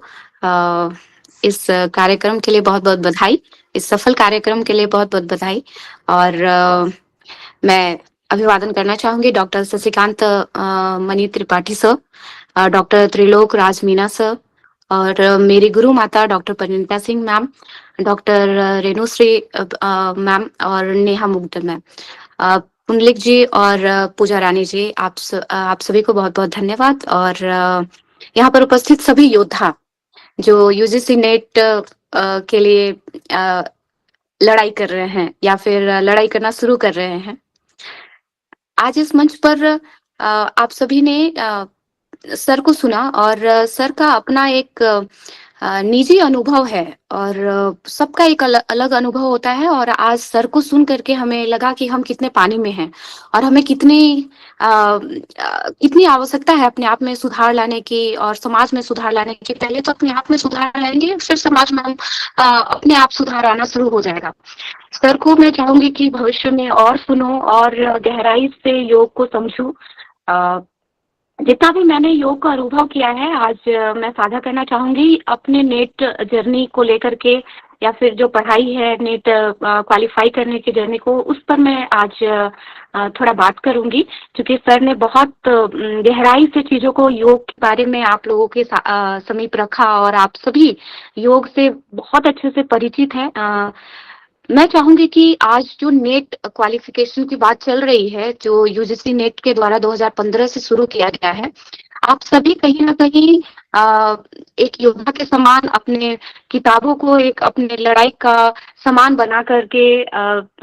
इस कार्यक्रम के लिए बहुत बहुत बधाई, इस सफल कार्यक्रम के लिए बहुत बहुत बधाई। और मैं अभिवादन करना चाहूंगी doctor Shashikant Mani Tripathi sir, doctor Trilok Raj Meena sir और मेरी गुरु माता doctor Parinita Singh ma'am, doctor Renushree ma'am और नेहा मुग्ध मैम, पुंडलिक जी और पूजा रानी जी, आप सभी को बहुत बहुत धन्यवाद। और यहाँ पर उपस्थित सभी योद्धा जो यूजीसी नेट के लिए लड़ाई कर रहे हैं या फिर लड़ाई करना शुरू कर रहे हैं, आज इस मंच पर आप सभी ने सर को सुना और सर का अपना एक निजी अनुभव है और सबका एक अलग अनुभव होता है। और आज सर को सुन करके हमें लगा कि हम कितने पानी में हैं और हमें कितनी आवश्यकता है अपने आप में सुधार लाने की और समाज में सुधार लाने की। पहले तो अपने आप में सुधार लाएंगे, फिर समाज में हम अपने आप सुधार आना शुरू हो जाएगा। सर को मैं चाहूंगी कि भविष्य में और सुनो और गहराई से योग को समझो। जितना भी मैंने योग का अनुभव किया है आज मैं साझा करना चाहूंगी अपने नेट जर्नी को लेकर के, या फिर जो पढ़ाई है नेट क्वालिफाई करने की जर्नी को, उस पर मैं आज थोड़ा बात करूंगी, क्योंकि सर ने बहुत गहराई से चीजों को योग के बारे में आप लोगों के समीप रखा और आप सभी योग से बहुत अच्छे से परिचित हैं। मैं चाहूंगी कि आज जो नेट क्वालिफिकेशन की बात चल रही है, जो यूजीसी नेट के द्वारा 2015 से शुरू किया गया है, आप सभी कहीं ना कहीं एक योद्धा के समान अपने किताबों को एक अपने लड़ाई का समान बना करके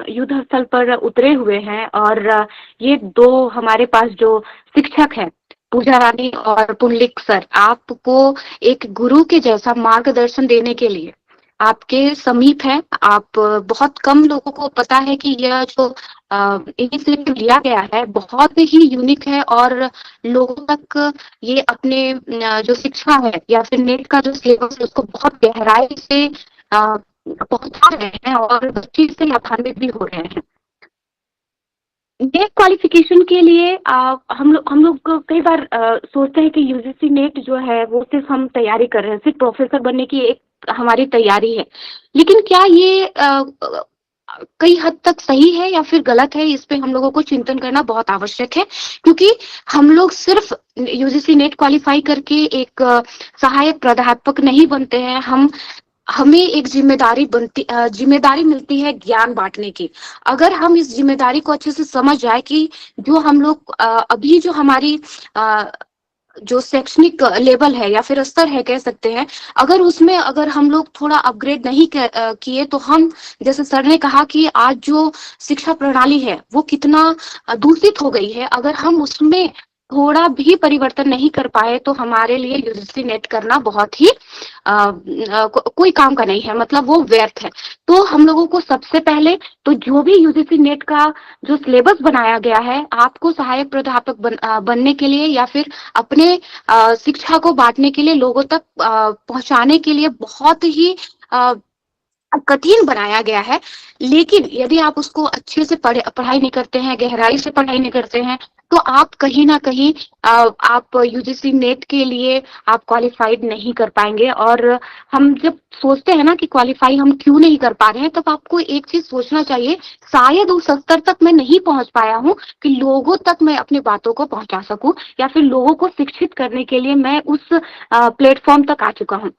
युद्ध स्थल पर उतरे हुए हैं। और ये दो हमारे पास जो शिक्षक हैं, पूजा रानी और पुंडलिक सर, आपको एक गुरु के जैसा मार्गदर्शन देने के लिए आपके समीप है। आप बहुत कम लोगों को पता है कि यह जो इनिशिएटिव लिया गया है बहुत ही यूनिक है और लोगों तक ये अपने जो शिक्षा है या फिर नेट का जो सिलेबस है उसको बहुत गहराई से पहुंचा रहे हैं और बच्चे इससे लाभान्वित भी हो रहे हैं। नेट क्वालिफिकेशन के लिए हम लोग कई बार सोचते हैं कि यूजीसी नेट जो है वो सिर्फ हम तैयारी कर रहे हैं, सिर्फ प्रोफेसर बनने की एक हमारी तैयारी है। लेकिन क्या ये कई हद तक सही है या फिर गलत है, इस पे हम लोगों को चिंतन करना बहुत आवश्यक है। क्योंकि हम लोग सिर्फ यूजीसी नेट क्वालिफाई करके एक सहायक प्राध्यापक नहीं बनते हैं, हमें एक जिम्मेदारी मिलती है ज्ञान बांटने की। अगर हम इस जिम्मेदारी को अच्छे से समझ जाए कि जो हम लोग अभी जो हमारी जो शैक्षणिक लेवल है या फिर स्तर है कह सकते हैं, अगर हम लोग थोड़ा अपग्रेड नहीं किए तो हम, जैसे सर ने कहा कि आज जो शिक्षा प्रणाली है वो कितना दूषित हो गई है, अगर हम उसमें थोड़ा भी परिवर्तन नहीं कर पाए तो हमारे लिए यूजीसी नेट करना बहुत ही कोई काम का नहीं है, मतलब वो व्यर्थ है। तो हम लोगों को सबसे पहले तो जो भी यूजीसी नेट का जो सिलेबस बनाया गया है, आपको सहायक प्राध्यापक बनने के लिए या फिर अपने शिक्षा को बांटने के लिए, लोगों तक पहुंचाने के लिए बहुत ही कठिन बनाया गया है। लेकिन यदि आप उसको अच्छे से पढ़ाई नहीं करते हैं, गहराई से पढ़ाई नहीं करते हैं, तो आप कहीं ना कहीं आप यूजीसी नेट के लिए आप क्वालिफाइड नहीं कर पाएंगे। और हम जब सोचते हैं ना कि क्वालिफाई हम क्यों नहीं कर पा रहे हैं, तब आपको एक चीज सोचना चाहिए, शायद उस स्तर तक मैं नहीं पहुंच पाया हूं कि लोगों तक मैं अपनी बातों को पहुंचा सकूं या फिर लोगों को शिक्षित करने के लिए मैं उस प्लेटफॉर्म तक आ चुका हूं।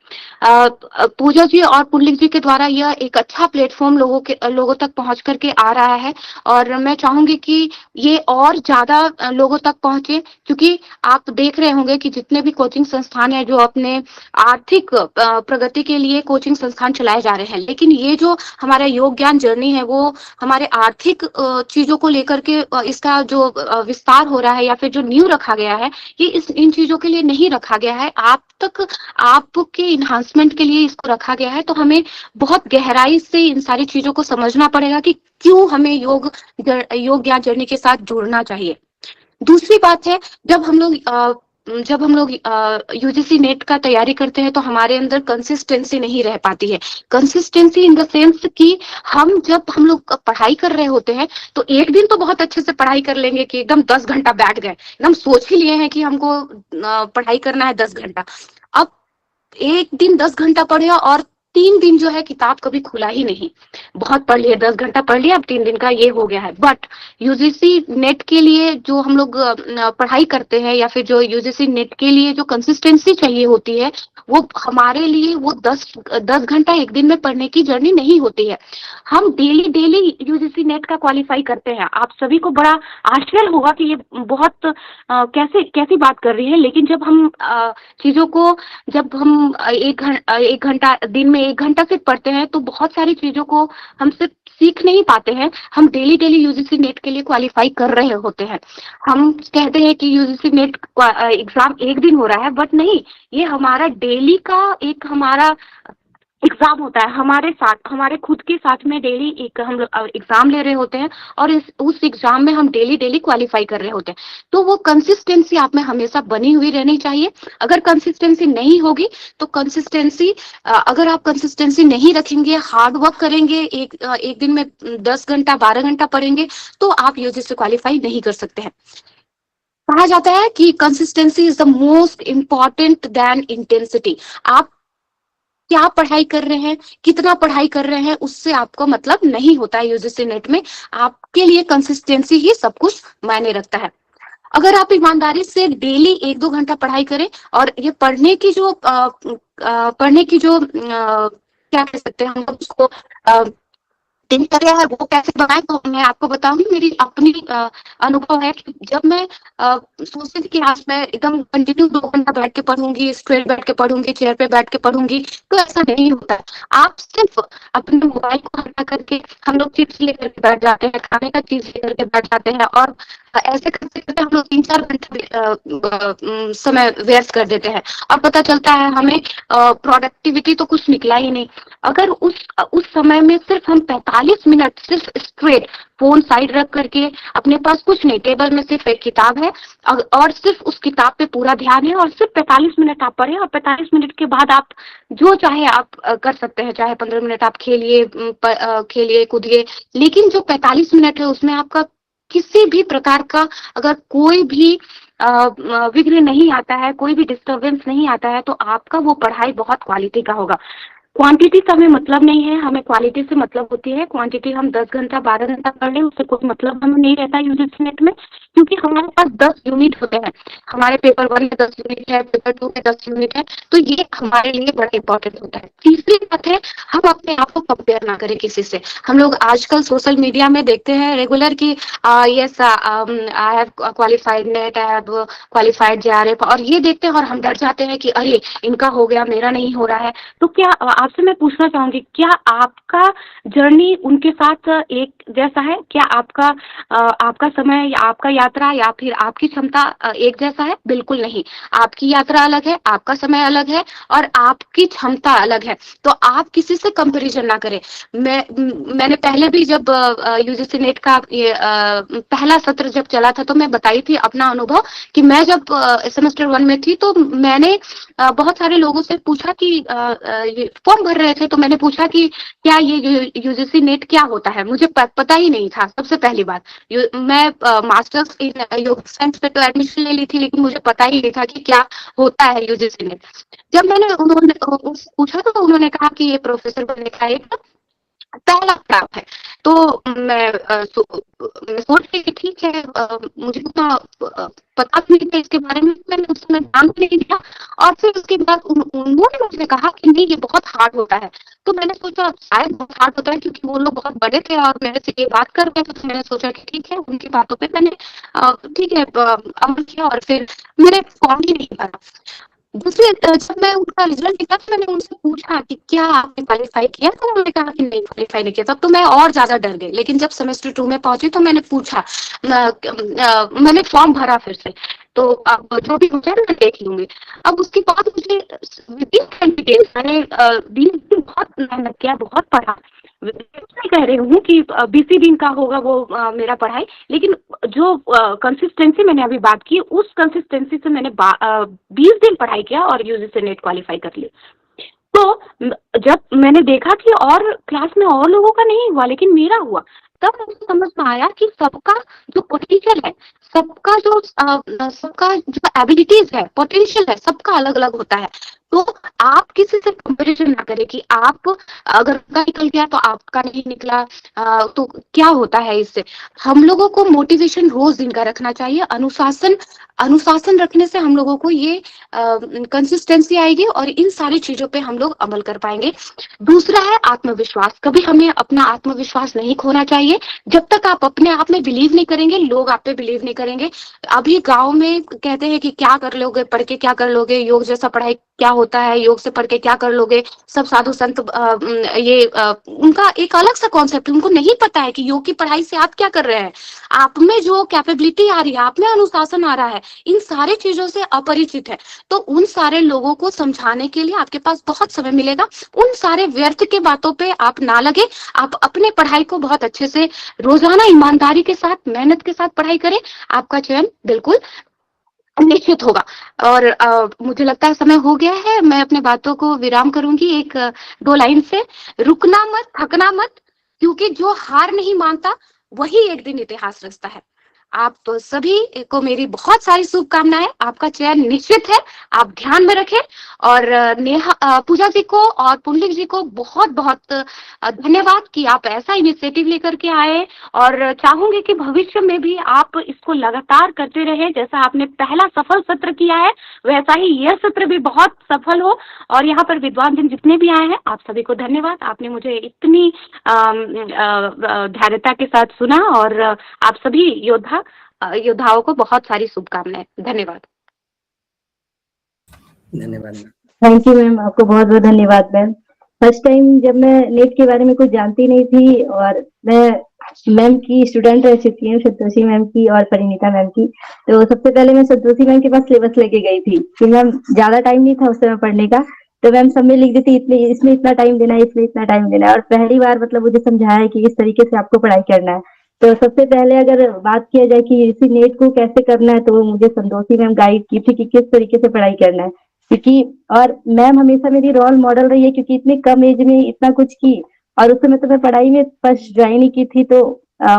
पूजा जी और पुल्लिक जी के द्वारा यह एक अच्छा प्लेटफॉर्म लोगों तक पहुंच करके आ रहा है और मैं चाहूंगी कि ये और ज्यादा लोगों तक पहुंचे। क्योंकि आप देख रहे होंगे कि जितने भी कोचिंग संस्थान है जो अपने आर्थिक प्रगति के लिए कोचिंग संस्थान चलाए जा रहे हैं, लेकिन ये जो हमारा योग ज्ञान जर्नी है वो हमारे आर्थिक चीजों को लेकर के इसका जो विस्तार हो रहा है या फिर जो नींव रखा गया है, ये इन चीजों के लिए नहीं रखा गया है, आपके इन्हांसमेंट के लिए इसको रखा गया है। तो हमें बहुत गहराई से इन सारी चीजों को समझना पड़ेगा कि क्यों हमें योग ज्ञान जर्नी के साथ जुड़ना चाहिए। दूसरी बात है, जब हम लोग यूजीसी नेट का तैयारी करते हैं तो हमारे अंदर कंसिस्टेंसी नहीं रह पाती है। कंसिस्टेंसी इन द सेंस कि जब हम लोग पढ़ाई कर रहे होते हैं तो एक दिन तो बहुत अच्छे से पढ़ाई कर लेंगे कि एकदम 10 घंटा बैठ गए, एकदम सोच ही लिए हैं कि हमको पढ़ाई करना है 10 घंटा। अब एक दिन 10 घंटा पढ़े और 3 दिन जो है किताब कभी खुला ही नहीं, बहुत पढ़ लिया, 10 घंटा पढ़ लिया, अब 3 दिन का ये हो गया है। बट यूजीसी नेट के लिए जो हम लोग पढ़ाई करते हैं या फिर जो यूजीसी नेट के लिए जो कंसिस्टेंसी चाहिए होती है, वो हमारे लिए वो 10 घंटा एक दिन में पढ़ने की जर्नी नहीं होती है। हम डेली यूजीसी नेट का क्वालिफाई करते हैं। आप सभी को बड़ा आश्चर्य होगा कि ये बहुत कैसी बात कर रही है, लेकिन जब हम चीजों को जब हम एक घंटा दिन में 1 घंटा सिर्फ पढ़ते हैं तो बहुत सारी चीजों को हम सिर्फ सीख नहीं पाते हैं, हम डेली यूजीसी नेट के लिए क्वालिफाई कर रहे होते हैं। हम कहते हैं कि यूजीसी नेट एग्जाम एक दिन हो रहा है, बट नहीं, ये हमारा डेली का एक हमारा एग्जाम होता है। हमारे खुद के साथ में डेली एक हम लोग एग्जाम ले रहे होते हैं और उस एग्जाम में हम डेली क्वालिफाई कर रहे होते हैं। तो वो कंसिस्टेंसी आप में हमेशा बनी हुई रहनी चाहिए। अगर कंसिस्टेंसी नहीं होगी तो अगर आप कंसिस्टेंसी नहीं रखेंगे, हार्ड वर्क करेंगे, एक दिन में 10 घंटा 12 घंटा पढ़ेंगे, तो आप यूजीसी क्वालिफाई नहीं कर सकते हैं। कहा जाता है कि consistency is the most important then intensity. आप क्या पढ़ाई कर रहे हैं, कितना पढ़ाई कर रहे हैं, उससे आपको मतलब नहीं होता है यूजीसी नेट में। आपके लिए कंसिस्टेंसी ही सब कुछ मायने रखता है। अगर आप ईमानदारी से डेली 1-2 घंटा पढ़ाई करें और ये पढ़ने की जो क्या कह सकते हैं हम उसको दिनचर्या है वो कैसे बनाए, तो मैं आपको बताऊंगी। मेरी अपनी अनुभव है कि जब मैं सोचती थी कि आज मैं एकदम कंटिन्यू 2 घंटा बैठ के पढ़ूंगी, स्ट्रेट बैठ के पढ़ूंगी, चेयर पे बैठ के पढ़ूंगी, तो ऐसा नहीं होता। आप सिर्फ अपने मोबाइल को हटा करके, हम लोग चिप्स लेकर के बैठ जाते हैं, खाने का चीज लेकर के बैठ जाते हैं, और ऐसे करते करते हम लोग 3-4 घंटे समय व्यर्थ कर देते हैं, और पता चलता है हमें प्रोडक्टिविटी तो कुछ निकला ही नहीं। अगर उस समय में सिर्फ हम 45 मिनट सिर्फ स्ट्रेट फोन साइड रख करके, अपने पास कुछ नहीं, टेबल में सिर्फ एक किताब है और सिर्फ उस किताब पे पूरा ध्यान है, और सिर्फ 45 मिनट आप पढ़े, और 45 मिनट के बाद आप जो चाहे आप कर सकते हैं। चाहे 15 मिनट आप खेलिए कूदिए, लेकिन जो 45 मिनट है उसमें आपका किसी भी प्रकार का अगर कोई भी विघ्न नहीं आता है, कोई भी डिस्टरबेंस नहीं आता है, तो आपका वो पढ़ाई बहुत क्वालिटी का होगा। क्वांटिटी से हमें मतलब नहीं है, हमें क्वालिटी से मतलब होती है। क्वांटिटी हम 10 घंटा 12 घंटा पढ़ लें, उससे कोई मतलब हमें नहीं रहता यूजीसी नेट में, क्योंकि हमारे पास 10 यूनिट होते हैं। हमारे पेपर 1 में 10 यूनिट है, पेपर 2 में 10 यूनिट है, तो ये हमारे लिए बड़ा इंपॉर्टेंट होता है। तीसरी बात है, हम अपने आप को कंपेयर ना करें किसी से। हम लोग आजकल सोशल मीडिया में देखते हैं रेगुलर की yes I have qualified net, I have qualified JRF, और ये देखते हैं और हम डर जाते हैं कि अरे इनका हो गया, मेरा नहीं हो रहा है। तो क्या आपसे मैं पूछना चाहूंगी, क्या आपका जर्नी उनके साथ एक जैसा है? क्या आपका समय या आपका यात्रा या फिर आपकी क्षमता एक जैसा है? बिल्कुल नहीं। आपकी यात्रा अलग है, आपका समय अलग है, और आपकी क्षमता अलग है। तो आप किसी से कंपैरिजन ना करें। मैंने पहले भी जब यूजीसी नेट का ये पहला सत्र जब चला था, तो मैं बताई थी अपना अनुभव कि मैं जब सेमेस्टर 1 में थी, तो मैंने बहुत सारे लोगों से पूछा कि फॉर्म भर रहे थे, तो मैंने पूछा कि क्या ये यूजीसी नेट क्या होता है। मुझे पता ही नहीं था। सबसे पहली बात, मैं मास्टर्स इन योग साइंस पे तो एडमिशन ले ली थी, लेकिन मुझे पता ही नहीं था कि क्या होता है यूजीसी नेट। जब मैंने उन्होंने पूछा, तो उन्होंने कहा कि ये प्रोफेसर बनने का एक पहला पड़ाव है। तो मैं सोच रही थी ठीक है, मुझे तो पता भी नहीं था इसके बारे में, मैंने उस समय ध्यान भी नहीं दिया। और फिर उसके बाद उन्होंने मुझे कहा कि नहीं, ये बहुत हार्ड होता है। तो मैंने सोचा शायद बहुत हार्ड होता है, क्योंकि वो लोग बहुत बड़े थे और मेरे से ये बात कर रहे थे, तो मैंने सोचा कि ठीक है, उनकी बातों पे मैंने ठीक है अमल किया, और फिर मैंने फॉर्म ही नहीं भरा। दूसरे जब मैं उनका रिजल्ट निकला, तो मैंने उनसे पूछा कि क्या आपने क्वालिफाई किया? तो उन्होंने कहा कि नहीं, क्वालिफाई नहीं किया। तब तो मैं और ज्यादा डर गई। लेकिन जब सेमेस्टर 2 में पहुंची, तो मैंने पूछा, मैंने फॉर्म भरा फिर से, तो अब जो भी हो जाए मैं देख लूंगी। अब उसके बाद मुझे डिटेल्स मैंने दिन बहुत मेहनत किया, बहुत पढ़ा। नहीं कह रही हूँ कि 20 दिन का होगा वो मेरा पढ़ाई, लेकिन जो कंसिस्टेंसी मैंने अभी बात की, उस कंसिस्टेंसी से मैंने 20 दिन पढ़ाई किया और यूजीसी नेट क्वालिफाई कर ली। तो जब मैंने देखा कि और क्लास में और लोगों का नहीं हुआ लेकिन मेरा हुआ, तब मुझे समझ में आया कि सबका जो पोटेंशियल है, सबका जो एबिलिटीज है, पोटेंशियल है, सबका अलग अलग होता है। तो आप किसी से कंपैरिजन ना करें कि आप अगर उनका निकल गया तो आपका नहीं निकला, तो क्या होता है इससे। हम लोगों को मोटिवेशन रोज दिन का रखना चाहिए। अनुशासन रखने से हम लोगों को ये कंसिस्टेंसी आएगी, और इन सारी चीजों पे हम लोग अमल कर पाएंगे। दूसरा है आत्मविश्वास। कभी हमें अपना आत्मविश्वास नहीं खोना चाहिए। जब तक आप अपने आप में बिलीव नहीं करेंगे, लोग आप पे बिलीव नहीं करेंगे। अभी गांव में कहते हैं कि क्या कर लोगे, पढ़ के क्या कर लोगे, योग जैसा पढ़ाई क्या होता है, योग से पढ़ के क्या कर लोगे। सब साधु संत उनका एक अलग सा कॉन्सेप्ट, उनको नहीं पता है कि योग की पढ़ाई से आप क्या कर रहे हैं। आप में जो कैपेबिलिटी आ रही है, आप में अनुशासन आ रहा है, इन सारी चीजों से अपरिचित है। तो उन सारे लोगों को समझाने के लिए आपके पास बहुत समय मिलेगा। उन सारे व्यर्थ के बातों पे आप ना लगे। आप अपने पढ़ाई को बहुत अच्छे से रोजाना ईमानदारी के साथ, मेहनत के साथ पढ़ाई करें। आपका चयन बिल्कुल निश्चित होगा। और मुझे लगता है समय हो गया है। मैं अपने बातों को विराम करूंगी एक 2 लाइन से। रुकना मत, थकना मत, क्योंकि जो हार नहीं मानता वही एक दिन इतिहास रचता है। आप सभी को मेरी बहुत सारी शुभकामनाएं। आपका चयन निश्चित है, आप ध्यान में रखें। और पूजा जी को और पुंडलिक जी को बहुत बहुत धन्यवाद कि आप ऐसा इनिशिएटिव लेकर के आए, और चाहूंगी कि भविष्य में भी आप इसको लगातार करते रहे। जैसा आपने पहला सफल सत्र किया है, वैसा ही यह सत्र भी बहुत सफल हो। और यहाँ पर विद्वान जन जितने भी आए हैं, आप सभी को धन्यवाद। आपने मुझे इतनी धैर्यता के साथ सुना, और आप सभी योद्धाओं को बहुत सारी शुभकामनाएं। धन्यवाद। धन्यवाद। थैंक यू मैम, आपको बहुत बहुत धन्यवाद मैम। फर्स्ट टाइम जब मैं नेट के बारे में कुछ जानती नहीं थी, और मैं मैम की स्टूडेंट रह चुकी हूँ, संतोषी मैम की और परिणीता मैम की। तो सबसे पहले मैं संतोषी मैम के पास सिलेबस लेके गई थी कि मैम ज्यादा टाइम नहीं था उस समय पढ़ने का, तो मैम सब में लिख देती इतने इसमें इतना टाइम देना है, इसमें इतना टाइम देना है। और पहली बार मतलब मुझे समझाया है कि इस तरीके से आपको पढ़ाई करना है। तो सबसे पहले अगर बात किया जाए कि इसी नेट को कैसे करना है, तो मुझे संतोषी मैम गाइड की थी कि किस तरीके से पढ़ाई करना है। क्योंकि और मैम हमेशा मेरी रोल मॉडल रही है, क्योंकि इतनी कम एज में इतना कुछ की, और उस समय तो मैं पढ़ाई में फर्स्ट ज्वाइन ही की थी। तो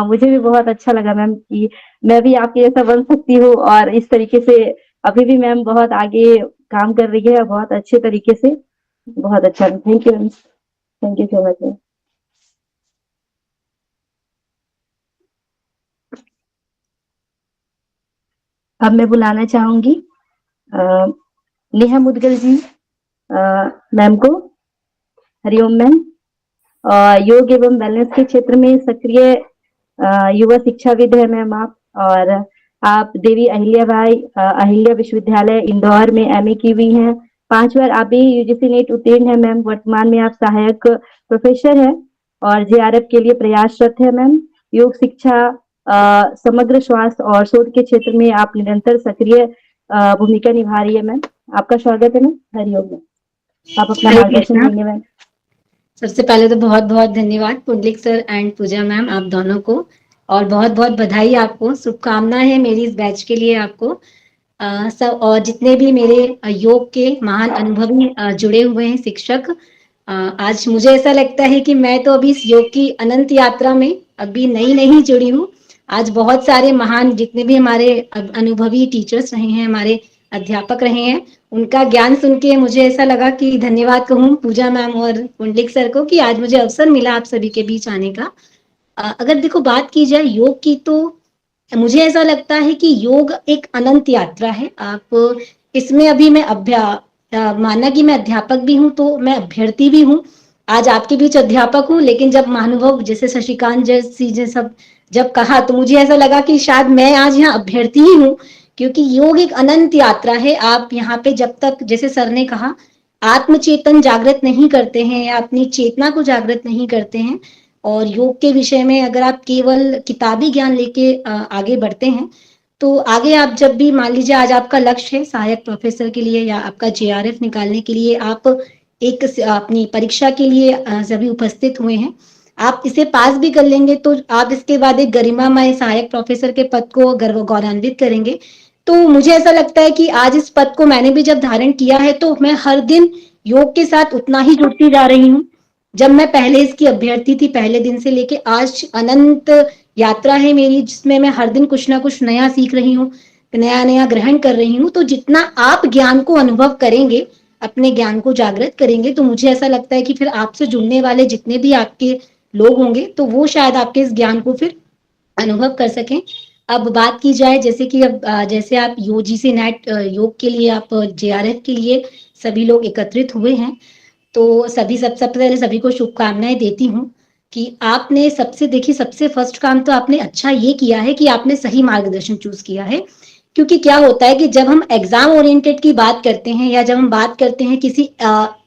मुझे भी बहुत अच्छा लगा मैम कि मैं भी आपके जैसा बन सकती हूँ, और इस तरीके से अभी भी मैम बहुत आगे काम कर रही है, बहुत अच्छे तरीके से। बहुत अच्छा, thank you ma'am, thank you so much ma'am. अब मैं बुलाना चाहूंगी नेहा मुदगल जी मैम को। हरिओम मैम। योग एवं वेलनेस के क्षेत्र में सक्रिय युवा शिक्षाविद है मैम आप। और आप देवी अहिल्याबाई अहिल्या विश्वविद्यालय इंदौर में एमए की हुई हैं। 5 बार आप भी यूजीसी नेट उत्तीर्ण है मैम। वर्तमान में आप सहायक प्रोफेसर हैं और जेआरएफ के लिए प्रयासरत है मैम। योग शिक्षा, समग्र स्वास्थ्य और शोध के क्षेत्र में आप निरंतर सक्रिय भूमिका निभा रही है मैम। आपका स्वागत है मैम। हरिओम मैम, आप अपना मार्गदर्शन देंगे मैम। सबसे पहले तो बहुत बहुत धन्यवाद Pundalik sir and Pooja ma'am, आप दोनों को, और बहुत बहुत बधाई आपको, शुभकामनाएं है मेरी इस बैच के लिए आपको सब। और जितने भी मेरे योग के महान अनुभवी जुड़े हुए हैं शिक्षक, आज मुझे ऐसा लगता है कि मैं तो अभी इस योग की अनंत यात्रा में अभी नई नहीं जुड़ी हूँ। आज बहुत सारे महान जितने भी हमारे अनुभवी टीचर्स रहे हैं, हमारे अध्यापक रहे हैं, उनका ज्ञान सुन के मुझे ऐसा लगा कि धन्यवाद कहूँ पूजा मैम और पुंडलिक सर को कि आज मुझे अवसर मिला आप सभी के बीच आने का। अगर देखो बात की जाए योग की, तो मुझे ऐसा लगता है कि योग एक अनंत यात्रा है। आप इसमें अभी मैं माना कि मैं अध्यापक भी हूँ, तो मैं अभ्यर्थी भी हूँ। आज आपके बीच अध्यापक हूँ, लेकिन जब महानुभव जैसे शशिकांत जी सब जब कहा, तो मुझे ऐसा लगा कि शायद मैं आज यहाँ अभ्यर्थी ही हूँ, क्योंकि योग एक अनंत यात्रा है। आप यहाँ पे जब तक, जैसे सर ने कहा, आत्मचेतन जागृत नहीं करते हैं या अपनी चेतना को जागृत नहीं करते हैं, और योग के विषय में अगर आप केवल किताबी ज्ञान लेके आगे बढ़ते हैं, तो आगे आप जब भी मान लीजिए आज आपका लक्ष्य है सहायक प्रोफेसर के लिए या आपका जेआरएफ निकालने के लिए, आप एक अपनी परीक्षा के लिए सभी उपस्थित हुए हैं, आप इसे पास भी कर लेंगे तो आप इसके बाद एक गरिमामय सहायक प्रोफेसर के पद को गौरवान्वित करेंगे। तो मुझे ऐसा लगता है कि आज इस पद को मैंने भी जब धारण किया है, तो मैं हर दिन योग के साथ उतना ही जुड़ती जा रही हूँ। जब मैं पहले इसकी अभ्यर्थी थी, पहले दिन से लेके आज अनंत यात्रा है मेरी, जिसमें मैं हर दिन कुछ ना कुछ नया सीख रही हूँ, नया नया ग्रहण कर रही हूँ। तो जितना आप ज्ञान को अनुभव करेंगे, अपने ज्ञान को जागृत करेंगे, तो मुझे ऐसा लगता है कि फिर आपसे जुड़ने वाले जितने भी आपके लोग होंगे, तो वो शायद आपके इस ज्ञान को फिर अनुभव कर सकें। अब बात की जाए जैसे कि अब जैसे आप यूजीसी नेट योग के लिए, आप जेआरएफ के लिए सभी लोग एकत्रित हुए हैं, तो सबसे पहले सभी को शुभकामनाएं देती हूँ कि आपने सबसे फर्स्ट काम तो आपने अच्छा ये किया है कि आपने सही मार्गदर्शन चूज किया है। क्योंकि क्या होता है कि जब हम एग्जाम ओरिएंटेड की बात करते हैं, या जब हम बात करते हैं किसी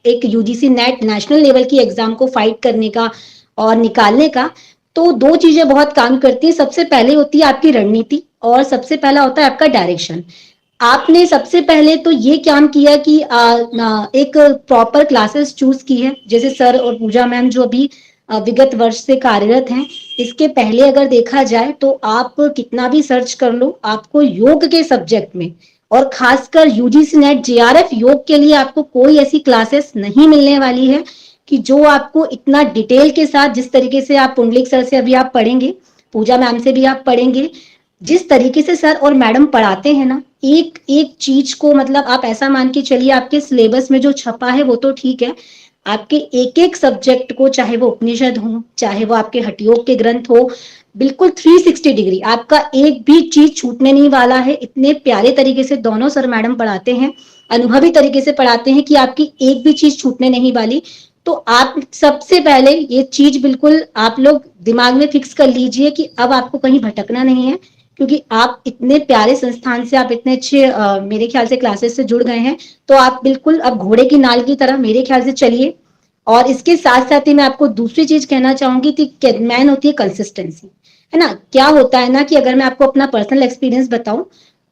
एक यूजीसी नेट नेशनल लेवल की एग्जाम को फाइट करने का और निकालने का, तो 2 चीजें बहुत काम करती हैं। सबसे पहले होती है आपकी रणनीति, और सबसे पहला होता है आपका डायरेक्शन। आपने सबसे पहले तो ये काम किया कि एक प्रॉपर क्लासेस चूज की है, जैसे सर और पूजा मैम जो अभी विगत वर्ष से कार्यरत हैं। इसके पहले अगर देखा जाए तो आप कितना भी सर्च कर लो, आपको योग के सब्जेक्ट में और खासकर यूजीसी नेट जेआरएफ योग के लिए आपको कोई ऐसी क्लासेस नहीं मिलने वाली है कि जो आपको इतना डिटेल के साथ, जिस तरीके से आप पुंडलिक सर से अभी आप पढ़ेंगे, पूजा मैम से भी आप पढ़ेंगे, जिस तरीके से सर और मैडम पढ़ाते हैं ना, एक एक चीज को मतलब आप ऐसा मान के चलिए, आपके सिलेबस में जो छपा है वो तो ठीक है, आपके एक एक सब्जेक्ट को, चाहे वो उपनिषद हो, चाहे वो आपके हठयोग के ग्रंथ हो, बिल्कुल 360 डिग्री आपका एक भी चीज छूटने नहीं वाला है। इतने प्यारे तरीके से दोनों सर मैडम पढ़ाते हैं, अनुभवी तरीके से पढ़ाते हैं कि आपकी एक भी चीज छूटने नहीं वाली। तो आप सबसे पहले ये चीज बिल्कुल आप लोग दिमाग में फिक्स कर लीजिए कि अब आपको कहीं भटकना नहीं है, क्योंकि आप इतने प्यारे संस्थान से, आप इतने अच्छे मेरे ख्याल से क्लासेस से जुड़ गए हैं, तो आप बिल्कुल अब घोड़े की नाल की तरह मेरे ख्याल से चलिए। और इसके साथ साथ ही मैं आपको दूसरी चीज कहना चाहूंगी कि मैन होती है कंसिस्टेंसी, है ना। क्या होता है ना कि अगर मैं आपको अपना पर्सनल एक्सपीरियंस बताऊं,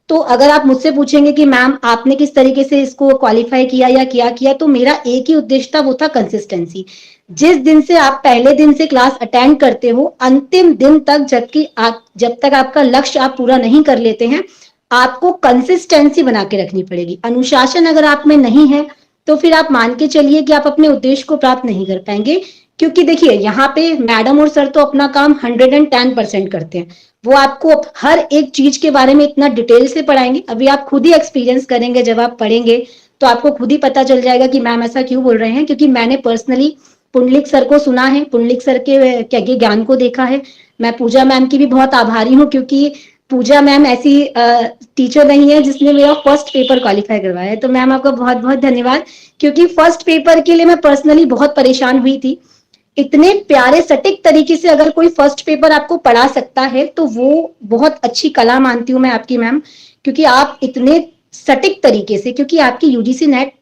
तो अगर आप मुझसे पूछेंगे कि मैम आपने किस तरीके से इसको क्वालिफाई किया या क्या किया, तो मेरा एक ही उद्देश्य था, वो था कंसिस्टेंसी। जिस दिन से आप पहले दिन से क्लास अटेंड करते हो, अंतिम दिन तक, जब तक आपका लक्ष्य आप पूरा नहीं कर लेते हैं, आपको कंसिस्टेंसी बना के रखनी पड़ेगी। अनुशासन अगर आप में नहीं है, तो फिर आप मान के चलिए कि आप अपने उद्देश्य को प्राप्त नहीं कर पाएंगे। क्योंकि देखिए, यहाँ पे मैडम और सर तो अपना काम 110% करते हैं, वो आपको हर एक चीज के बारे में इतना डिटेल से पढ़ाएंगे। अभी आप खुद ही एक्सपीरियंस करेंगे, जब आप पढ़ेंगे तो आपको खुद ही पता चल जाएगा कि मैम ऐसा क्यों बोल रहे हैं। क्योंकि मैंने पर्सनली पुंडलिक सर को सुना है, पुंडलिक सर के ज्ञान को देखा है। मैं पूजा मैम की भी बहुत आभारी हूँ, क्योंकि पूजा मैम ऐसी टीचर नहीं है जिसने मेरा फर्स्ट पेपर क्वालिफाई करवाया है। तो मैम आपका बहुत बहुत धन्यवाद, क्योंकि फर्स्ट पेपर के लिए मैं पर्सनली बहुत परेशान हुई थी। इतने प्यारे सटीक तरीके से अगर कोई फर्स्ट पेपर आपको पढ़ा सकता है, तो वो बहुत अच्छी कला मानती हूँ मैं आपकी मैम, क्योंकि आप इतने सटीक तरीके से, क्योंकि आपकी यूजीसी नेट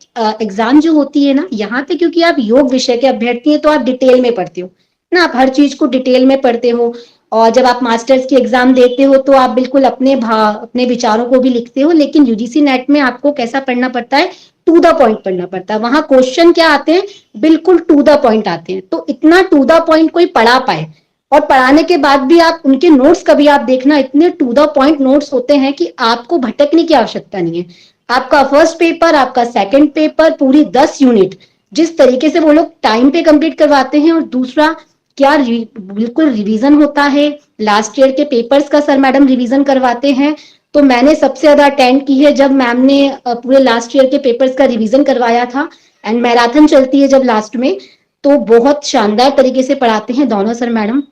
एग्जाम जो होती है ना, यहाँ पे क्योंकि आप योग विषय के अभ्यर्थी हैं, तो आप डिटेल में पढ़ते हो ना, आप हर चीज को डिटेल में पढ़ते हो। और जब आप मास्टर्स की एग्जाम देते हो, तो आप बिल्कुल अपने विचारों को भी लिखते हो। लेकिन यूजीसी नेट में आपको कैसा पढ़ना पड़ता है, टू द पॉइंट पढ़ना पड़ता है। वहां क्वेश्चन क्या आते हैं, बिल्कुल टू द पॉइंट आते हैं। तो इतना टू द पॉइंट कोई पढ़ा पाए, और पढ़ाने के बाद भी आप उनके नोट्स कभी आप देखना, इतने टू द पॉइंट नोट्स होते हैं कि आपको भटकने की आवश्यकता नहीं है। आपका फर्स्ट पेपर, आपका सेकंड पेपर, पूरी 10 यूनिट जिस तरीके से वो लोग टाइम पे कंप्लीट करवाते हैं, और दूसरा क्या बिल्कुल रिवीजन होता है। लास्ट ईयर के पेपर्स का सर मैडम रिवीजन करवाते हैं। तो मैंने सबसे ज्यादा अटेंड की है जब मैम ने पूरे लास्ट ईयर के पेपर्स का रिवीजन करवाया था। एंड मैराथन चलती है जब लास्ट में, तो बहुत शानदार तरीके से पढ़ाते हैं दोनों सर मैडम।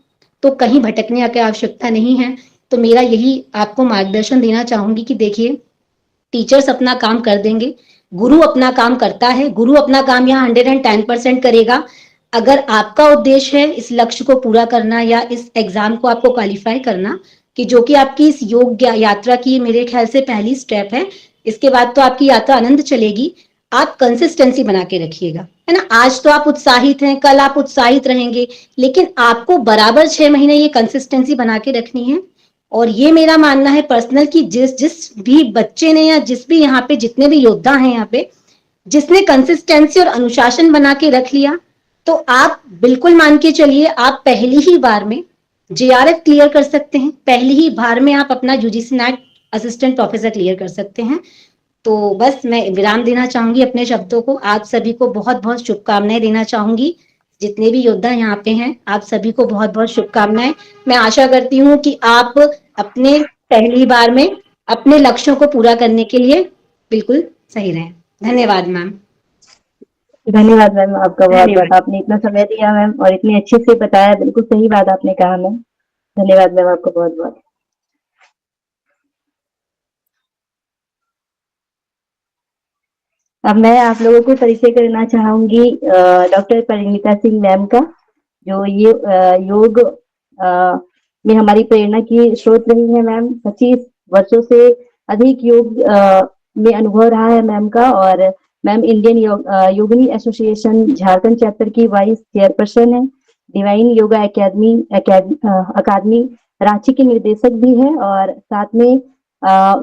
तो कहीं भटकने की आवश्यकता नहीं है। तो मेरा यही आपको मार्गदर्शन देना चाहूंगी कि देखिए, टीचर्स अपना काम कर देंगे, गुरु अपना काम करता है, गुरु अपना काम यहाँ 110% करेगा। अगर आपका उद्देश्य है इस लक्ष्य को पूरा करना, या इस एग्जाम को आपको क्वालिफाई करना, कि जो कि आपकी इस योग यात्रा की मेरे ख्याल से पहली स्टेप है, इसके बाद तो आपकी यात्रा आनंद चलेगी। आप कंसिस्टेंसी बना के रखिएगा, है ना। आज तो आप उत्साहित हैं, कल आप उत्साहित रहेंगे, लेकिन आपको बराबर 6 महीने ये कंसिस्टेंसी बना के रखनी है। और ये मेरा मानना है पर्सनल, कि जिस जिस भी बच्चे ने, या जिस भी यहाँ पे जितने भी योद्धा हैं यहाँ पे, जिसने कंसिस्टेंसी और अनुशासन बना के रख लिया, तो आप बिल्कुल मान के चलिए, आप पहली ही बार में जेआरएफ क्लियर कर सकते हैं, पहली ही बार में आप अपना UGC net assistant professor clear कर सकते हैं। तो बस मैं विराम देना चाहूंगी अपने शब्दों को। आप सभी को बहुत बहुत शुभकामनाएं देना चाहूंगी। जितने भी योद्धा यहाँ पे हैं, आप सभी को बहुत बहुत शुभकामनाएं। मैं आशा करती हूँ कि आप अपने पहली बार में अपने लक्ष्यों को पूरा करने के लिए बिल्कुल सही रहें। धन्यवाद मैम। धन्यवाद मैम, आपका बहुत बहुत, आपने इतना समय दिया मैम और इतने अच्छे से बताया, बिल्कुल सही बात आपने कहा मैम। धन्यवाद मैम, आपको बहुत बहुत। अब मैं आप लोगों को परिचय करना चाहूंगी डॉक्टर परिणीता सिंह मैम का, जो ये योग में हमारी प्रेरणा की स्रोत रही है मैम। 25 वर्षों से अधिक योग में अनुभव रहा है मैम का। और मैम इंडियन योगिनी एसोसिएशन झारखंड चैप्टर की वाइस चेयरपर्सन है। डिवाइन योगा अकादमी रांची की निर्देशक भी है, और साथ में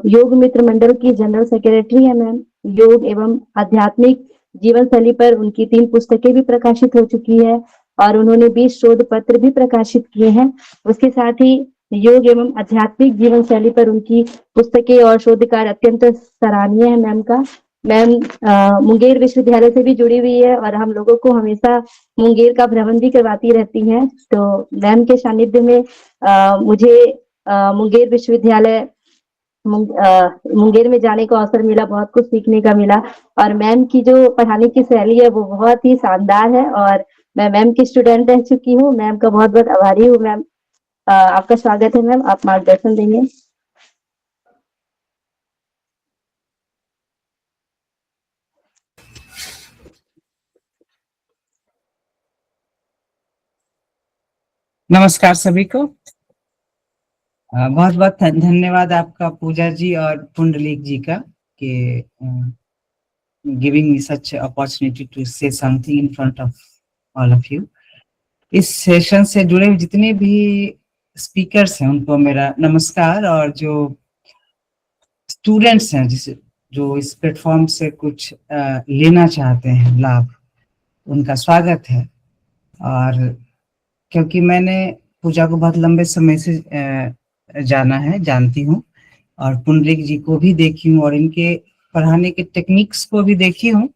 योग मित्र मंडल की जनरल सेक्रेटरी है मैम। योग एवं आध्यात्मिक जीवन शैली पर उनकी 3 पुस्तकें भी प्रकाशित हो चुकी है, और उन्होंने 20 शोध पत्र भी प्रकाशित किए हैं। उसके साथ ही योग एवं आध्यात्मिक जीवन शैली पर उनकी पुस्तकें और शोध कार्य अत्यंत सराहनीय है मैम का। मैम मुंगेर विश्वविद्यालय से भी जुड़ी हुई है, और हम लोगों को हमेशा मुंगेर का भ्रमण भी करवाती रहती हैं। तो मैम के सानिध्य में मुझे मुंगेर विश्वविद्यालय मुंगेर में जाने का अवसर मिला, बहुत कुछ सीखने का मिला। और मैम की जो पढ़ाने की शैली है वो बहुत ही शानदार है, और मैं मैम की स्टूडेंट रह चुकी हूँ। मैम का बहुत बहुत आभारी हूँ। मैम आपका स्वागत है मैम, आप मार्गदर्शन देंगे। नमस्कार सभी को। बहुत बहुत धन्यवाद आपका पूजा जी और पुंडलीक जी का कि giving me such opportunity to say something in front of all of you. इस सेशन से जुड़े हुए जितने भी स्पीकर्स हैं उनको मेरा नमस्कार, और जो स्टूडेंट्स हैं जो इस प्लेटफॉर्म से कुछ लेना चाहते हैं लाभ, उनका स्वागत है। और क्योंकि मैंने पूजा को बहुत लंबे समय से जानती हूँ, और पुंडलिक जी को भी देखी हूँ, और इनके पढ़ाने के टेक्निक्स को भी देखी हूँ।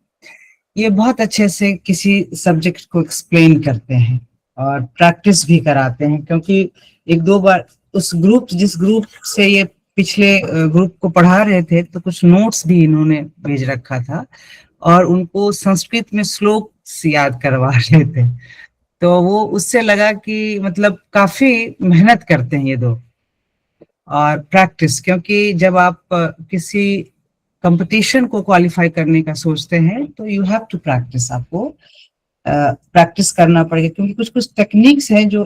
ये बहुत अच्छे से किसी सब्जेक्ट को एक्सप्लेन करते हैं और प्रैक्टिस भी कराते हैं, क्योंकि एक दो बार जिस ग्रुप से ये पिछले ग्रुप को पढ़ा रहे थे तो कुछ नोट्स भी इन्होंने भेज रखा था, और उनको संस्कृत में श्लोक याद करवा रहे थे। तो वो उससे लगा कि मतलब काफी मेहनत करते हैं ये दो, और प्रैक्टिस, क्योंकि जब आप किसी कंपटीशन को क्वालिफाई करने का सोचते हैं तो यू हैव टू प्रैक्टिस, आपको प्रैक्टिस करना पड़ेगा, क्योंकि कुछ कुछ टेक्निक्स हैं जो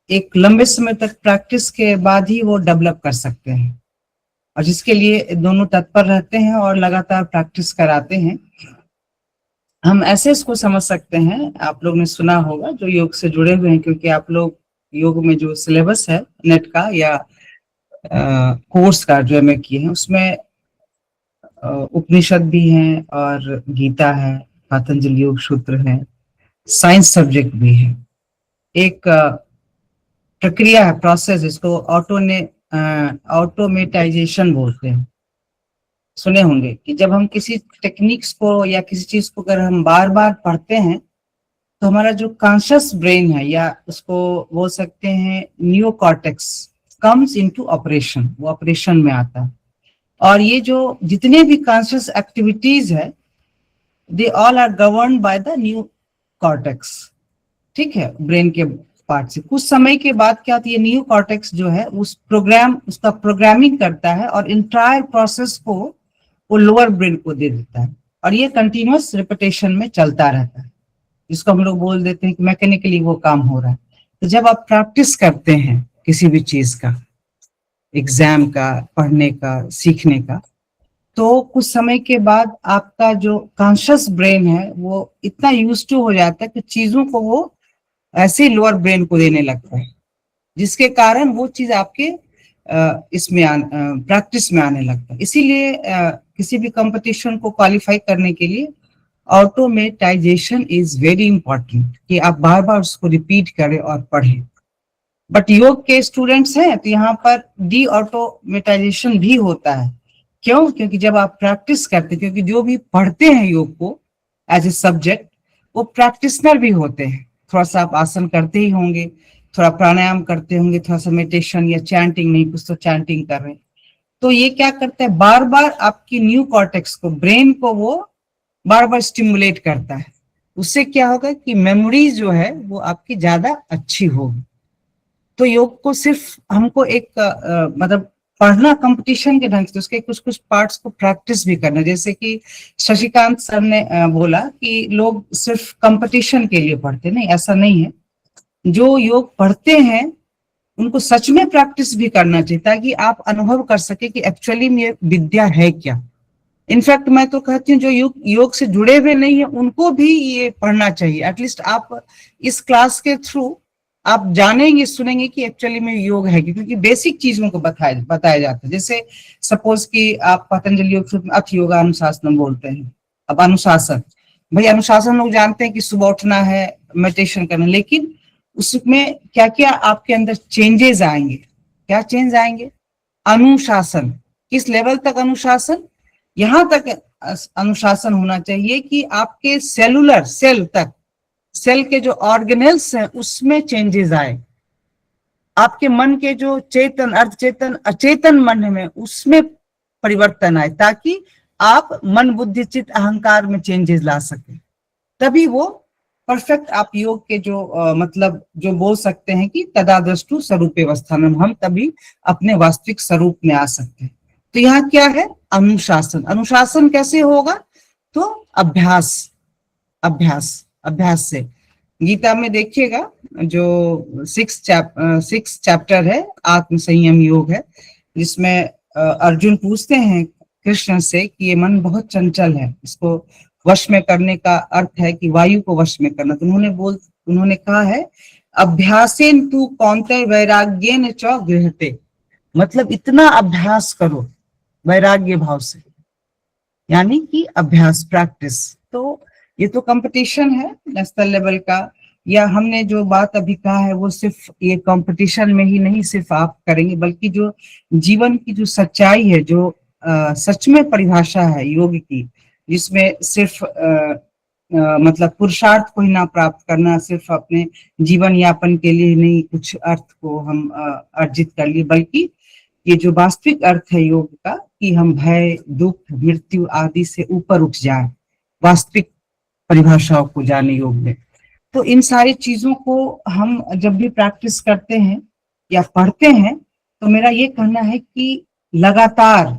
एक लंबे समय तक प्रैक्टिस के बाद ही वो डेवलप कर सकते हैं, और जिसके लिए दोनों तत्पर रहते हैं और लगातार प्रैक्टिस कराते हैं। हम ऐसे इसको समझ सकते हैं, आप लोग ने सुना होगा जो योग से जुड़े हुए हैं, क्योंकि आप लोग योग में जो सिलेबस है नेट का या कोर्स का जो एमए किए हैं, उसमें उपनिषद भी हैं और गीता है, पतंजलि योग सूत्र है, साइंस सब्जेक्ट भी है। एक प्रक्रिया है, प्रोसेस, इसको ऑटोमेटाइजेशन बोलते हैं। सुने होंगे कि जब हम किसी टेक्निक्स को या किसी चीज को अगर हम बार बार पढ़ते हैं तो हमारा जो कॉन्शियस ब्रेन है, या उसको बोल सकते हैं नियोकॉर्टेक्स, कम्स इनटू ऑपरेशन, वो ऑपरेशन में आता है। और ये जो जितने भी कॉन्शियस एक्टिविटीज है, they all are governed by the neocortex, ठीक है, ब्रेन के पार्ट से। कुछ समय के बाद क्या होता है, ये नियोकॉर्टेक्स जो है उसका प्रोग्रामिंग करता है, और इंटायर प्रोसेस को वो लोअर ब्रेन को दे देता है, और ये कंटिन्यूअस रिपीटेशन में चलता रहता है, जिसको हम लोग बोल देते हैं कि मैकेनिकली वो काम हो रहा है। तो जब आप प्रैक्टिस करते हैं किसी भी चीज का, एग्जाम का, पढ़ने का, सीखने का, तो कुछ समय के बाद आपका जो कॉन्शियस ब्रेन है वो इतना यूज्ड टू हो जाता है कि चीजों को वो ऐसे ही लोअर ब्रेन को देने लगता है, जिसके कारण वो चीज आपके इसमें प्रैक्टिस में आने लगता है। इसीलिए किसी भी कंपटीशन को क्वालिफाई करने के लिए ऑटोमेटाइजेशन इज वेरी इंपॉर्टेंट, कि आप बार बार उसको रिपीट करें और पढ़ें। बट योग के स्टूडेंट्स हैं तो यहाँ पर डी ऑटोमेटाइजेशन भी होता है। क्यों? क्योंकि जब आप प्रैक्टिस करते हैं, क्योंकि जो भी पढ़ते हैं योग को एज ए सब्जेक्ट, वो प्रैक्टिशनर भी होते हैं। थोड़ा सा आप आसन करते ही होंगे, थोड़ा प्राणायाम करते होंगे, थोड़ा सा मेडिटेशन या चैंटिंग, नहीं कुछ तो चैंटिंग कर रहे हैं। तो ये क्या करता है, बार बार आपकी न्यू कॉर्टेक्स को, ब्रेन को वो बार बार स्टिमुलेट करता है। उससे क्या होगा कि मेमोरी जो है वो आपकी ज्यादा अच्छी होगी। तो योग को सिर्फ हमको एक मतलब पढ़ना कंपटीशन के ढंग से, उसके कुछ कुछ पार्ट्स को प्रैक्टिस भी करना। जैसे कि शशिकांत सर ने बोला कि लोग सिर्फ कंपटीशन के लिए पढ़ते, नहीं, ऐसा नहीं है। जो योग पढ़ते हैं उनको सच में प्रैक्टिस भी करना चाहिए, ताकि आप अनुभव कर सके कि एक्चुअली में विद्या है क्या। इनफैक्ट मैं तो कहती हूँ जो योग से जुड़े हुए नहीं है उनको भी ये पढ़ना चाहिए। एटलीस्ट आप इस क्लास के थ्रू आप जानेंगे, सुनेंगे कि एक्चुअली में योग है, क्योंकि बेसिक चीजों को बताया जाता है। जैसे सपोज कि आप पतंजलि योग सूत्र में अथ योगा अनुशासन बोलते हैं। अब अनुशासन, भाई अनुशासन लोग जानते हैं कि सुबह उठना है, मेडिटेशन करना, लेकिन उसमें क्या क्या आपके अंदर चेंजेस आएंगे, क्या चेंज आएंगे? अनुशासन, किस लेवल तक अनुशासन? यहां तक अनुशासन होना चाहिए कि आपके सेलुलर सेल तक, सेल के जो ऑर्गेनेल्स हैं उसमें चेंजेस आए। आपके मन के जो चेतन, अर्धचेतन, अचेतन मन में उसमें परिवर्तन आए, ताकि आप मन बुद्धि चित्त अहंकार में चेंजेस ला सके। तभी वो परफेक्ट आप योग के जो मतलब जो बोल सकते हैं कि तदादृष्टु स्वरूपे अवस्था में हम तभी अपने वास्तविक स्वरूप में आ सकते हैं। तो यहाँ क्या है? अनुशासन। अनुशासन कैसे होगा? तो अभ्यास, अभ्यास, अभ्यास से। गीता में देखिएगा जो 6 चैप्टर है, आत्म संयम योग है, जिसमें अर्जुन पूछते हैं कृष्ण से कि ये मन बहुत चंचल है, इसको वश में करने का अर्थ है कि वायु को वश में करना। तो उन्होंने कहा है अभ्यासेन तू कौन्तेय वैराग्येन च गृह्यते, मतलब इतना अभ्यास करो वैराग्य भाव से, यानी कि अभ्यास, प्रैक्टिस। तो ये तो कंपटीशन है नेशनल लेवल का, या हमने जो बात अभी कहा है वो सिर्फ ये कंपटीशन में ही नहीं सिर्फ आप करेंगे, बल्कि जो जीवन की जो सच्चाई है, जो सच में परिभाषा है योग की, जिसमें सिर्फ मतलब पुरुषार्थ को ही ना प्राप्त करना, सिर्फ अपने जीवन यापन के लिए नहीं कुछ अर्थ को हम अर्जित कर लिए, बल्कि ये जो वास्तविक अर्थ है योग का कि हम भय, दुख, मृत्यु आदि से ऊपर उठ जाए, वास्तविक परिभाषाओं को जाने योग में। तो इन सारी चीजों को हम जब भी प्रैक्टिस करते हैं या पढ़ते हैं, तो मेरा ये कहना है कि लगातार,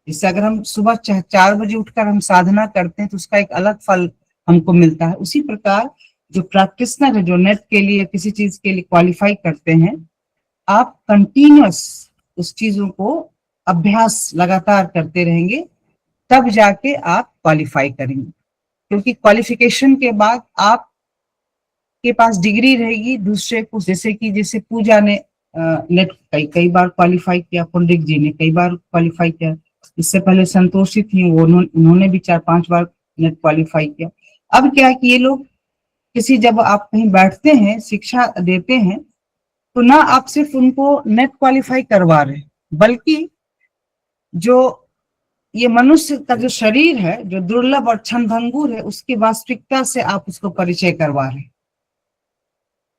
जैसे अगर हम सुबह 4 बजे उठकर हम साधना करते हैं तो उसका एक अलग फल हमको मिलता है, उसी प्रकार जो प्रैक्टिशनर है, जो नेट के लिए किसी चीज के लिए क्वालिफाई करते हैं, आप कंटिन्यूअस उस चीजों को अभ्यास लगातार करते रहेंगे, तब जाके आप क्वालिफाई करेंगे। क्योंकि क्वालिफिकेशन के बाद आप के पास डिग्री रहेगी दूसरे को, जैसे पूजा ने नेट कई बार क्वालिफाई किया, पुंडरिक जी ने कई बार क्वालिफाई किया, इससे पहले संतोषी थी, उन्होंने भी 4-5 बार नेट क्वालिफाई किया। अब क्या है कि ये लोग जब आप कहीं बैठते हैं, शिक्षा देते हैं, तो ना आप सिर्फ उनको नेट क्वालिफाई करवा रहे, बल्कि जो ये मनुष्य का जो शरीर है, जो दुर्लभ और क्षणभंगुर है, उसकी वास्तविकता से आप उसको परिचय करवा रहे।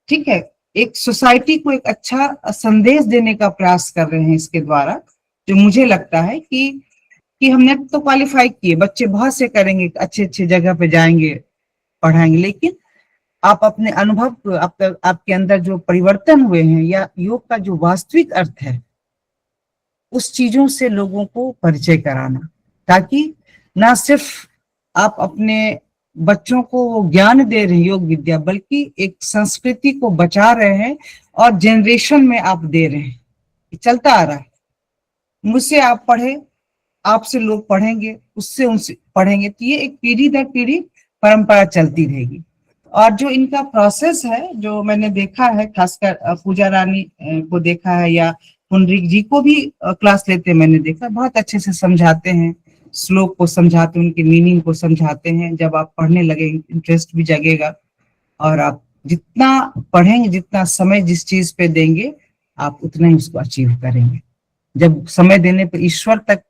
ठीक है, एक सोसाइटी को एक अच्छा संदेश देने का प्रयास कर रहे हैं इसके द्वारा, जो मुझे लगता है कि हमने तो क्वालिफाई किए, बच्चे बहुत से करेंगे, अच्छे अच्छे जगह पे जाएंगे, पढ़ाएंगे, लेकिन आप अपने अनुभव, आपके अंदर जो परिवर्तन हुए हैं या योग का जो वास्तविक अर्थ है, उस चीजों से लोगों को परिचय कराना, ताकि ना सिर्फ आप अपने बच्चों को वो ज्ञान दे रहे हैं योग विद्या, बल्कि एक संस्कृति को बचा रहे हैं और जनरेशन में आप दे रहे हैं। चलता आ रहा है, मुझसे आप पढ़े, आपसे लोग पढ़ेंगे, उससे उनसे पढ़ेंगे, तो ये एक पीढ़ी दर पीढ़ी परंपरा चलती रहेगी। और जो इनका प्रोसेस है, जो मैंने देखा है, खासकर पूजा रानी को देखा है, या पुंडरिक जी को भी क्लास लेते मैंने देखा, बहुत अच्छे से समझाते हैं, श्लोक को समझाते हैं, उनके मीनिंग को समझाते हैं। जब आप पढ़ने लगे, इंटरेस्ट भी जगेगा, और आप जितना पढ़ेंगे, जितना समय जिस चीज पे देंगे, आप उतना ही उसको अचीव करेंगे। जब समय देने पर ईश्वर तक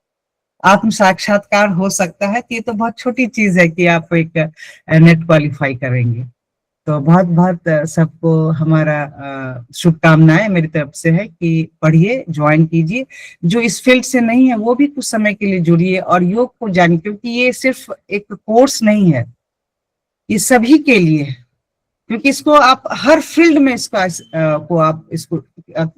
आत्म साक्षात्कार हो सकता है, तो ये तो बहुत छोटी चीज है कि आप एक नेट क्वालिफाई करेंगे। तो बहुत बहुत सबको हमारा शुभकामनाएं मेरी तरफ से है कि पढ़िए, ज्वाइन कीजिए। जो इस फील्ड से नहीं है वो भी कुछ समय के लिए जुड़िए और योग को जानिए, क्योंकि ये सिर्फ एक कोर्स नहीं है, ये सभी के लिए है। क्योंकि इसको आप हर फील्ड में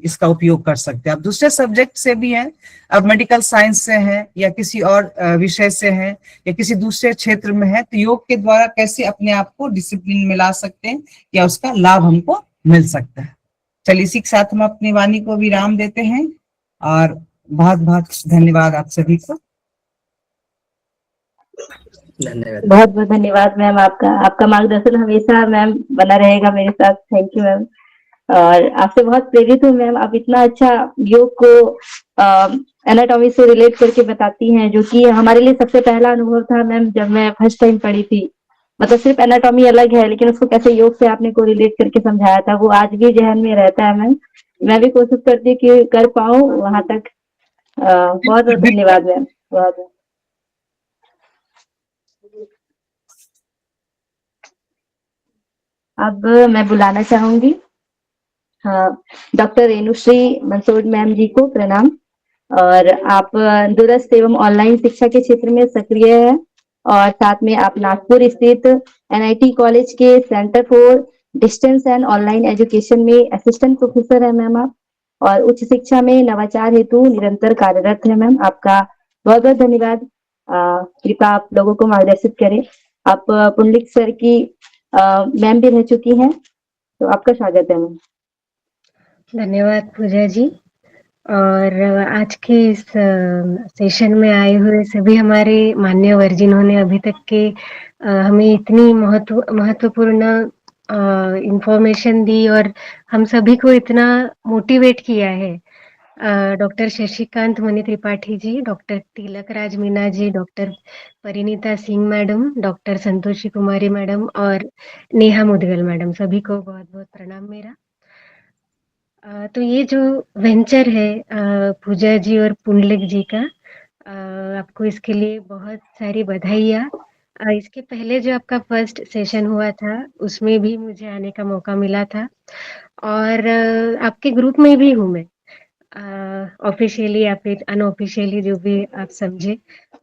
इसका उपयोग कर सकते हैं। आप दूसरे सब्जेक्ट से भी हैं, आप मेडिकल साइंस से हैं, या किसी और विषय से हैं, या किसी दूसरे क्षेत्र में है, तो योग के द्वारा कैसे अपने आप को डिसिप्लिन में ला सकते हैं, या उसका लाभ हमको मिल सकता है। चलिए, इसी के साथ हम अपनी वाणी को विराम देते हैं, और बहुत बहुत धन्यवाद आप सभी को। धन्यवाद, बहुत बहुत धन्यवाद मैम, आपका मार्गदर्शन हमेशा मैम बना रहेगा मेरे साथ। Thank you ma'am. और आपसे बहुत प्रेरित हूँ मैम, आप इतना अच्छा योग को एनाटॉमी से रिलेट करके बताती हैं, जो कि हमारे लिए सबसे पहला अनुभव था मैम, जब मैं फर्स्ट टाइम पढ़ी थी। मतलब सिर्फ एनाटॉमी अलग है, लेकिन उसको कैसे योग से आपने को रिलेट करके समझाया था, वो आज भी जहन में रहता है मैम। मैं भी कोशिश करती हूँ कि कर पाऊँ वहां तक। बहुत बहुत धन्यवाद मैम, बहुत। अब मैं बुलाना चाहूंगी डॉक्टर रेणुश्री मंसूर मैम जी को प्रणाम। और आप दूरस्थ एवं ऑनलाइन शिक्षा के क्षेत्र में सक्रिय हैं और साथ में आप नागपुर स्थित एनआईटी कॉलेज के centre for distance and online education में असिस्टेंट प्रोफेसर है मैम आप, और उच्च शिक्षा में नवाचार हेतु निरंतर कार्यरत है मैम। आपका बहुत बहुत धन्यवाद। कृपया आप लोगों को मार्गदर्शित करें। आप पुंडलिक सर की मैम भी रह चुकी हैं, तो आपका स्वागत है मैम। धन्यवाद पूजा जी। और आज के इस सेशन में आए हुए सभी हमारे मान्यवर जिन्होंने अभी तक के हमें इतनी महत्वपूर्ण इंफॉर्मेशन दी और हम सभी को इतना मोटिवेट किया है। Doctor Shashikant Mani Tripathi ji, doctor Tilak Raj Meena ji, doctor Parinita Singh madam, doctor Santoshi Kumari madam और नेहा मुदगल मैडम, सभी को बहुत बहुत प्रणाम मेरा। तो ये जो वेंचर है पूजा जी और पुंडलिक जी का, आपको इसके लिए बहुत सारी बधाइयाँ। इसके पहले जो आपका फर्स्ट सेशन हुआ था उसमें भी मुझे आने का मौका मिला था और आपके ग्रुप में भी हूँ मैं, ऑफिशियली या फिर अनऑफिशियली जो भी आप समझे।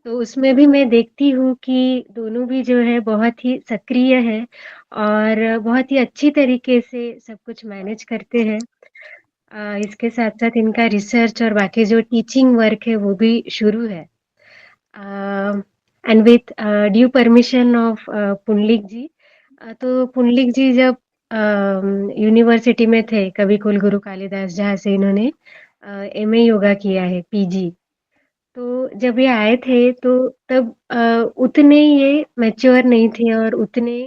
तो उसमें भी मैं देखती हूँ कि दोनों भी जो है बहुत ही सक्रिय है और बहुत ही अच्छी तरीके से सब कुछ मैनेज करते हैं। इसके साथ साथ इनका रिसर्च और बाकी जो टीचिंग वर्क है वो भी शुरू है। And with due permission of Pundalik ji, तो पुंडलिक जी जब यूनिवर्सिटी में थे कवि कुलगुरु कालिदास, जहाँ से इन्होंने एमए योगा किया है, पीजी, तो जब ये आए थे तो तब उतने ये मैच्योर नहीं थे और उतने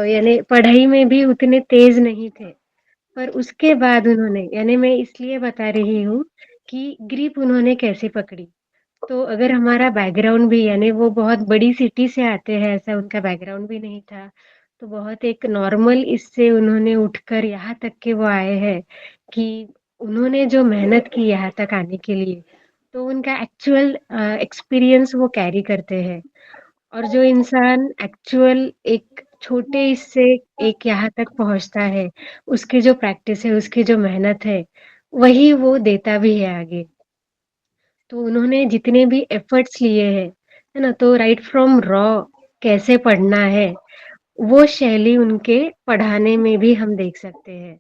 यानी पढ़ाई में भी उतने तेज नहीं थे। पर उसके बाद उन्होंने, यानी मैं इसलिए बता रही हूँ कि ग्रिप उन्होंने कैसे पकड़ी। तो अगर हमारा बैकग्राउंड भी, यानी वो बहुत बड़ी सिटी से आते हैं, ऐसा उनका बैकग्राउंड भी नहीं था, तो बहुत एक नॉर्मल इससे उन्होंने उठकर यहाँ तक के वो आए हैं कि उन्होंने जो मेहनत की यहाँ तक आने के लिए, तो उनका एक्चुअल एक्सपीरियंस वो कैरी करते हैं। और जो इंसान एक्चुअल एक छोटे इससे एक यहाँ तक पहुंचता है, उसकी जो प्रैक्टिस है, उसकी जो मेहनत है, वही वो देता भी है आगे। तो उन्होंने जितने भी एफर्ट्स लिए हैं, है ना, तो राइट फ्रॉम रॉ कैसे पढ़ना है, वो शैली उनके पढ़ाने में भी हम देख सकते हैं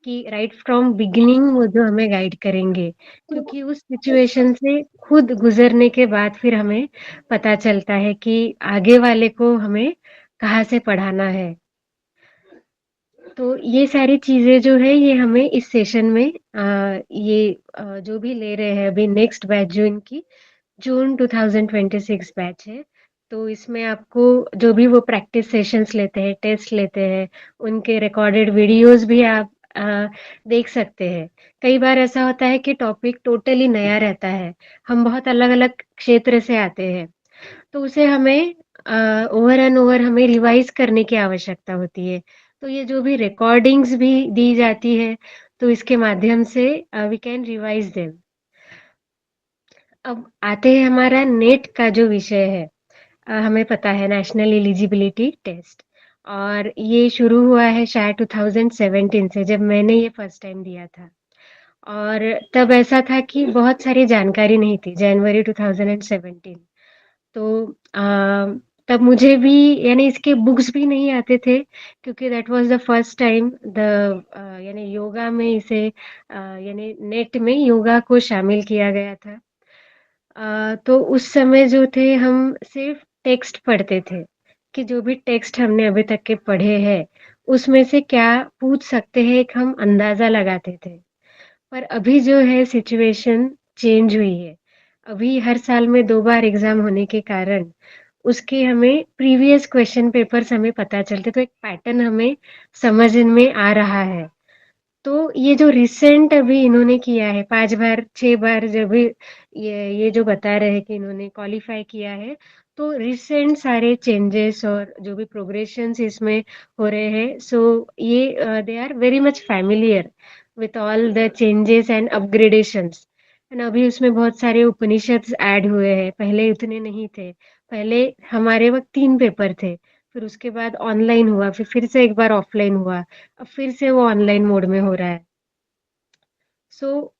कि राइट फ्रॉम बिगिनिंग वो जो हमें गाइड करेंगे, क्योंकि उस सिचुएशन से खुद गुजरने के बाद फिर हमें पता चलता है कि आगे वाले को हमें कहाँ से पढ़ाना है। तो ये सारी चीजें जो है ये हमें इस सेशन में जो भी ले रहे हैं अभी, नेक्स्ट बैच जो इनकी जून 2026 बैच है, तो इसमें आपको जो भी वो प्रैक्टिस सेशंस लेते हैं, टेस्ट लेते हैं, उनके रिकॉर्डेड वीडियोस भी आप देख सकते हैं। कई बार ऐसा होता है कि टॉपिक टोटली नया रहता है, हम बहुत अलग अलग क्षेत्र से आते हैं, तो उसे हमें ओवर एंड ओवर हमें रिवाइज करने की आवश्यकता होती है। तो ये जो भी रिकॉर्डिंग्स भी दी जाती है, तो इसके माध्यम से वी कैन रिवाइज देम। अब आते हैं हमारा नेट का जो विषय है, हमें पता है नेशनल एलिजिबिलिटी टेस्ट, और ये शुरू हुआ है शायद 2017 से, जब मैंने ये फर्स्ट टाइम दिया था। और तब ऐसा था कि बहुत सारी जानकारी नहीं थी, जनवरी 2017। तो तब मुझे भी, यानी इसके बुक्स भी नहीं आते थे, क्योंकि that was the first time यानी योगा में इसे यानी नेट में योगा को शामिल किया गया था। तो उस समय जो थे हम सिर्फ टेक्स्ट पढ़ते थे कि जो भी टेक्स्ट हमने अभी तक के पढ़े हैं उसमें से क्या पूछ सकते हैं, एक हम अंदाजा लगाते थे। पर अभी जो है सिचुएशन चेंज हुई है। अभी हर साल में 2 बार एग्जाम होने के कारण उसके हमें प्रीवियस क्वेश्चन पेपर्स हमें पता चलते, तो एक पैटर्न हमें समझ में आ रहा है। तो ये जो रिसेंट अभी इन्होंने किया है 5 बार 6 बार, जब भी ये जो बता रहे हैं कि इन्होंने क्वालिफाई किया है, तो रिसेंट सारे चेंजेस और जो भी प्रोग्रेशंस इसमें हो रहे हैं, सो ये they are very much familiar with all the changes and upgradations. And अभी उसमें बहुत सारे उपनिषद्स ऐड हुए हैं, पहले उतने नहीं थे। पहले हमारे वक्त 3 पेपर थे, फिर उसके बाद ऑनलाइन हुआ, फिर से एक बार ऑफलाइन हुआ, अब फिर से वो ऑनलाइन मोड में हो रहा है। So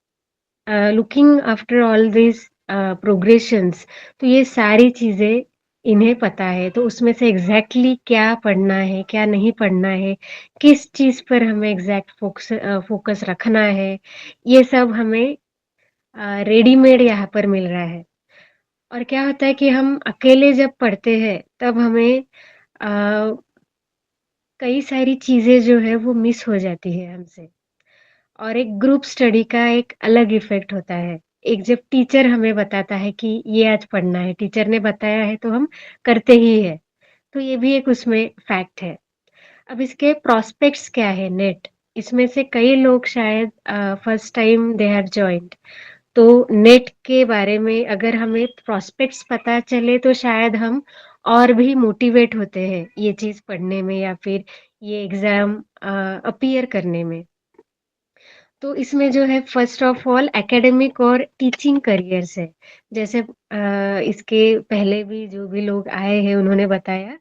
looking after all this progressions, तो ये सारी चीज़ें इन्हें पता है, तो उसमें से एग्ज़ैक्टली क्या पढ़ना है, क्या नहीं पढ़ना है, किस चीज़ पर हमें एग्ज़ैक्ट फ़ोकस रखना है, ये सब हमें रेडीमेड यहाँ पर मिल रहा है। और क्या होता है कि हम अकेले जब पढ़ते हैं, तब हमें अ, कई सारी चीज़ें जो है वो मिस हो जाती है हमसे। और एक ग्रुप स्टडी का एक अलग इफ़ेक्ट होता है। एक जब टीचर हमें बताता है कि ये आज पढ़ना है, टीचर ने बताया है तो हम करते ही हैं। तो ये भी एक उसमें फैक्ट है। अब इसके प्रॉस्पेक्ट्स क्या है नेट? इसमें से कई लोग शायद first time they have joined. तो नेट के बारे में अगर हमें प्रॉस्पेक्ट्स पता चले तो शायद हम और भी मोटिवेट होते हैं ये चीज़ पढ़ने में या फिर ये एग्ज़ाम अपीयर करने में। तो इसमें जो है फर्स्ट ऑफ ऑल एकेडमिक और टीचिंग करियर्स है। जैसे इसके पहले भी जो भी लोग आए हैं उन्होंने बताया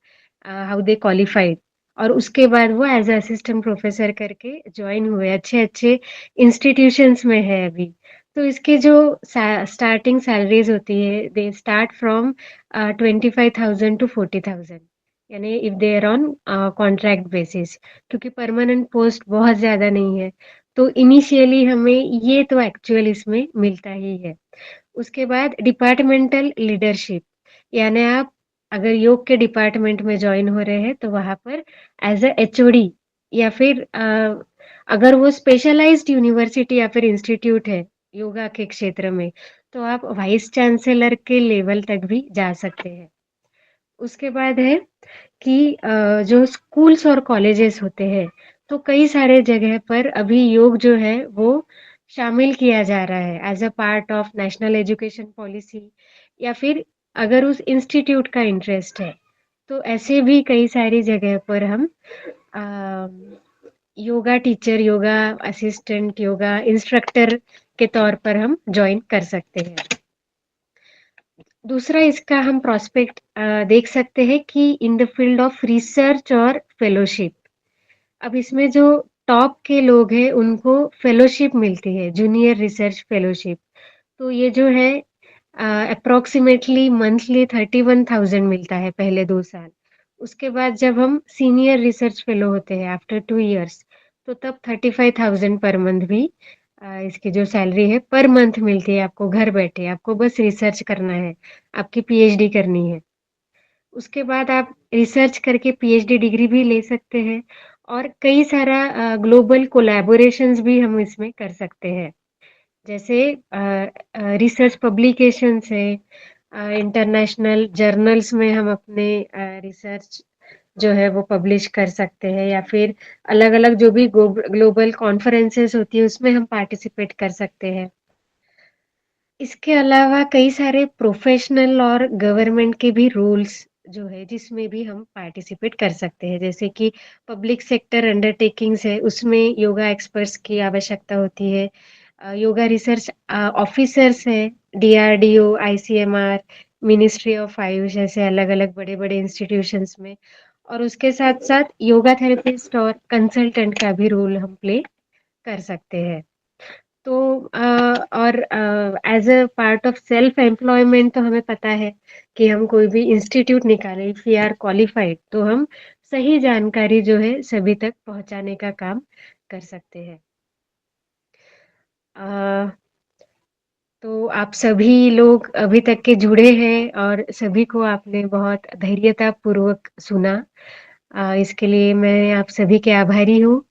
हाउ दे क्वालिफाइड, और उसके बाद वो एज असिस्टेंट प्रोफेसर करके ज्वाइन हुए, अच्छे-अच्छे इंस्टीट्यूशंस में है अभी। तो इसके जो स्टार्टिंग सैलरीज होती है दे स्टार्ट फ्रॉम 25,000 टू 40,000, यानी if they are on contract basis, क्योंकि परमानेंट पोस्ट बहुत ज़्यादा नहीं है। तो इनिशियली हमें ये तो एक्चुअल इसमें मिलता ही है। उसके बाद डिपार्टमेंटल लीडरशिप, यानी आप अगर योग के डिपार्टमेंट में जॉइन हो रहे हैं तो वहाँ पर एज अ एचओडी या फिर अगर वो स्पेशलाइज्ड यूनिवर्सिटी या फिर इंस्टीट्यूट है योगा के क्षेत्र में, तो आप वाइस चांसलर के लेवल तक भी जा सकते हैं। उसके बाद है कि जो स्कूल्स और कॉलेजेस होते हैं, तो कई सारे जगह पर अभी योग जो है वो शामिल किया जा रहा है as a part of national education policy, या फिर अगर उस इंस्टीट्यूट का इंटरेस्ट है तो ऐसे भी कई सारी जगह पर हम yoga teacher, yoga assistant, yoga instructor के तौर पर हम ज्वाइन कर सकते हैं। दूसरा इसका हम प्रोस्पेक्ट देख सकते हैं कि in the field of research और फेलोशिप, अब इसमें जो टॉप के लोग हैं उनको फेलोशिप मिलती है, जूनियर रिसर्च फेलोशिप। तो ये जो है अप्रोक्सीमेटली मंथली 31,000 मिलता है पहले 2 साल। उसके बाद जब हम सीनियर रिसर्च फेलो होते हैं आफ्टर 2 इयर्स, तो तब 35,000 पर मंथ भी इसकी जो सैलरी है पर मंथ मिलती है आपको घर बैठे। आपको बस रिसर्च करना है, आपकी पीएचडी करनी है। उसके बाद आप रिसर्च करके पीएचडी डिग्री भी ले सकते हैं, और कई सारा ग्लोबल कोलैबोरेशंस भी हम इसमें कर सकते हैं। जैसे रिसर्च पब्लिकेशंस है, इंटरनेशनल जर्नल्स में हम अपने रिसर्च जो है वो पब्लिश कर सकते हैं, या फिर अलग-अलग जो भी ग्लोबल कॉन्फ्रेंसेस होती है उसमें हम पार्टिसिपेट कर सकते हैं। इसके अलावा कई सारे प्रोफेशनल और गवर्नमेंट के भी रूल्स जो है जिसमें भी हम पार्टिसिपेट कर सकते हैं, जैसे कि पब्लिक सेक्टर अंडरटेकिंग्स है उसमें योगा एक्सपर्ट्स की आवश्यकता होती है। योगा रिसर्च ऑफिसर्स है, DRDO, ICMR, ministry of Ayush, ऐसे अलग-अलग बड़े-बड़े इंस्टीट्यूशंस में, और उसके साथ-साथ योगा थेरेपिस्ट और कंसल्टेंट का भी रोल हम प्ले कर सकते हैं। तो और as a part of self employment तो हमें पता है कि हम कोई भी इंस्टीट्यूट निकालें, इफ वी आर क्वालिफाइड, तो हम सही जानकारी जो है सभी तक पहुंचाने का काम कर सकते हैं। तो आप सभी लोग अभी तक के जुड़े हैं और सभी को आपने बहुत धैर्यता पूर्वक सुना। इसके लिए मैं आप सभी के आभारी हूँ,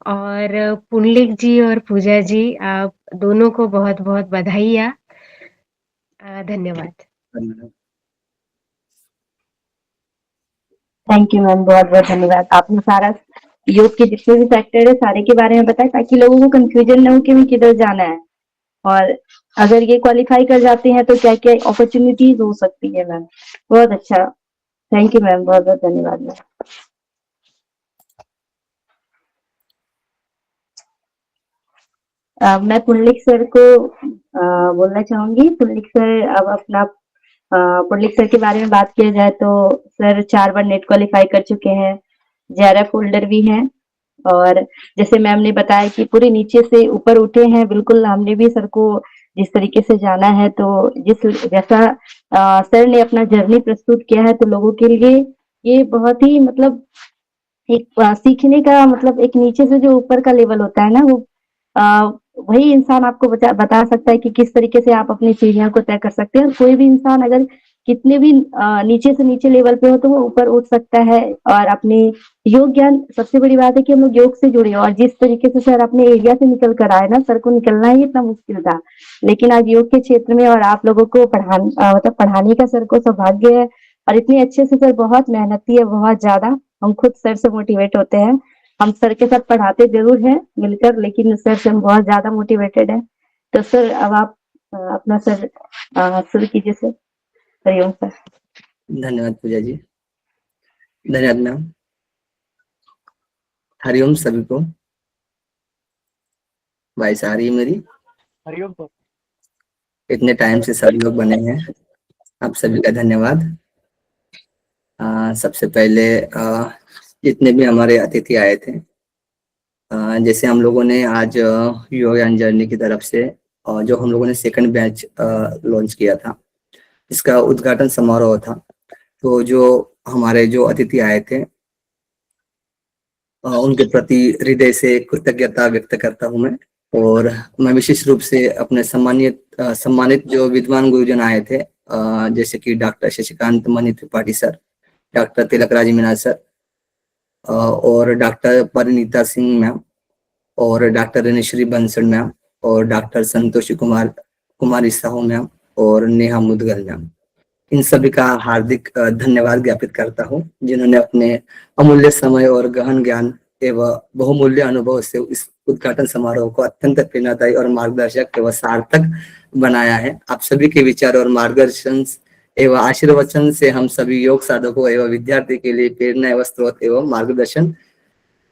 और पुंडलिक जी और पूजा जी आप दोनों को बहुत-बहुत बधाइयाँ। धन्यवाद। थैंक यू मैम, बहुत-बहुत धन्यवाद। आपने सारा योग के जितने भी फैक्टर है सारे के बारे में बताया, ताकि लोगों को कंफ्यूजन ना हो कि हमें किधर जाना है, और अगर ये क्वालिफाई कर जाते हैं तो क्या-क्या अपॉर्चुनिटीज हो सकती है मैम। बहुत अच्छा, थैंक यू मैम, बहुत-बहुत धन्यवाद मैम। मैं पुंडलिक सर को बोलना चाहूंगी। पुंडलिक सर अब अपना पुंडलिक सर के बारे में बात किया जाए तो सर 4 बार नेट क्वालिफाई कर चुके हैं, जेआरएफ होल्डर भी हैं और जैसे मैम ने बताया कि पूरे नीचे से ऊपर उठे हैं, बिल्कुल हमने भी सर को जिस तरीके से जाना है तो जैसा सर ने अपना जर्नी प्रस्तुत किया है तो लोगों के लिए ये बहुत ही मतलब एक सीखने का मतलब एक नीचे से जो ऊपर का लेवल होता है ना वो वही इंसान आपको बता सकता है कि किस तरीके से आप अपनी सीढ़ियां को तय कर सकते हैं और कोई भी इंसान अगर कितने भी नीचे से नीचे लेवल पे हो तो वो ऊपर उठ सकता है और अपने योग ज्ञान सबसे बड़ी बात है कि हम लोग योग से जुड़े और जिस तरीके से सर अपने एरिया से निकल कर आए ना सर को निकलना ही इतना मुश्किल था लेकिन आज योग के क्षेत्र में और आप लोगों को मतलब पढ़ाने का सर को सौभाग्य है और इतने अच्छे से सर बहुत मेहनती है बहुत ज्यादा हम खुद सर से मोटिवेट होते हैं हम सर के साथ पढ़ाते जरूर हैं मिलकर लेकिन सर से हम बहुत ज्यादा मोटिवेटेड हैं तो सर अब आप अपना सर शुरू कीजिए सर हरिओम सर। धन्यवाद पूजा जी, धन्यवाद मैम। हरिओम सभी को, वॉइस आ रही है मेरी? हरिओम सर। इतने टाइम से सभी लोग बने हैं, आप सभी का धन्यवाद। सबसे पहले जितने भी हमारे अतिथि आए थे, जैसे हम लोगों ने आज योग ज्ञान जर्नी की तरफ से जो हम लोगों ने सेकंड बैच लॉन्च किया था, इसका उद्घाटन समारोह था। तो जो हमारे जो अतिथि आए थे उनके प्रति हृदय से कृतज्ञता व्यक्त करता हूं मैं। और मैं विशेष रूप से अपने सम्मानित जो विद्वान गुरुजन आए थे, जैसे कि doctor Shashikant Mani Tripathi sir, doctor Tilakraj Meena sir और डॉक्टर परिणीता सिंह मैम और डॉक्टर रणेश्वरी बंसल मैम और डॉक्टर संतोषी कुमारी साहू मैम और नेहा मुदगल मैम, इन सभी का हार्दिक धन्यवाद ज्ञापित करता हूं जिन्होंने अपने अमूल्य समय और गहन ज्ञान एवं बहुमूल्य अनुभव से इस उद्घाटन समारोह को अत्यंत प्रेरणादायी और मार्गदर्शक एवं सार्थक बनाया है। आप सभी के विचार और मार्गदर्शन एवं आशीर्वचन से हम सभी योग साधकों एवं विद्यार्थी के लिए प्रेरणा एवं स्रोत एवं मार्गदर्शन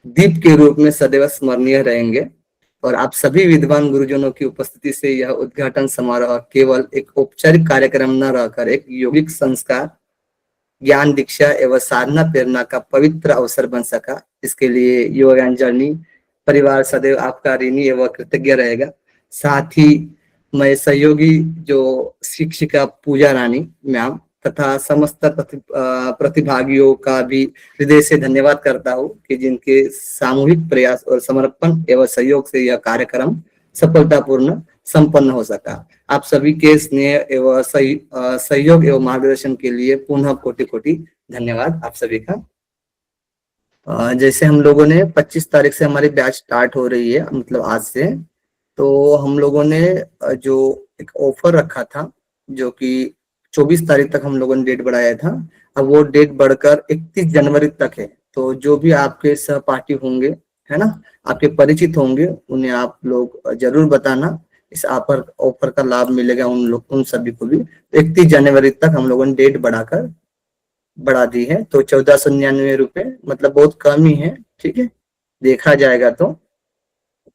दीप के रूप में सदैव स्मरणीय रहेंगे। और आप सभी विद्वान गुरुजनों की उपस्थिति से यह उद्घाटन समारोह केवल एक औपचारिक कार्यक्रम न रहकर एक यौगिक संस्कार, ज्ञान दीक्षा एवं साधना प्रेरणा का पवित्र अवसर बन सका। इसके लिए योग ज्ञान जर्नी परिवार सदैव आपका ऋणी एवं कृतज्ञ रहेगा। साथ ही मैं सहयोगी जो शिक्षिका पूजा रानी मैम तथा समस्त प्रतिभागियों का भी हृदय से धन्यवाद करता हूँ कि जिनके सामूहिक प्रयास और समर्पण एवं सहयोग से यह कार्यक्रम सफलतापूर्ण संपन्न हो सका। आप सभी के स्नेह एवं सहयोग एवं मार्गदर्शन के लिए पुनः कोटि कोटि धन्यवाद आप सभी का। जैसे हम लोगों ने 25 तारीख से हमारी बैच स्टार्ट हो रही है, मतलब आज से, तो हम लोगों ने जो एक ऑफर रखा था जो कि 24 तारीख तक हम लोगों ने डेट बढ़ाया था, अब वो डेट बढ़कर 31 जनवरी तक है। तो जो भी आपके सहपाठी होंगे, है ना, आपके परिचित होंगे, उन्हें आप लोग जरूर बताना, इस ऑफर का लाभ मिलेगा उन सभी को भी। 31 जनवरी तक हम लोगों ने डेट बढ़ा दी है, तो 1499 रुपए, मतलब बहुत कम ही है, ठीक है, देखा जाएगा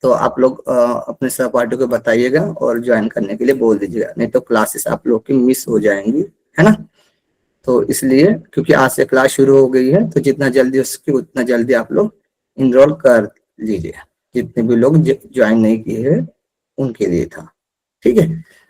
तो आप लोग अपने सहपाठियों को बताइएगा और ज्वाइन करने के लिए बोल दीजिएगा, नहीं तो क्लासेस आप लोग की मिस हो जाएंगी, है ना। तो इसलिए क्योंकि आज से क्लास शुरू हो गई है, तो जितना जल्दी हो सके उतना जल्दी आप लोग इनरोल कर लीजिए। जितने भी लोग ज्वाइन नहीं किए हैं उनके लिए था, ठीक है।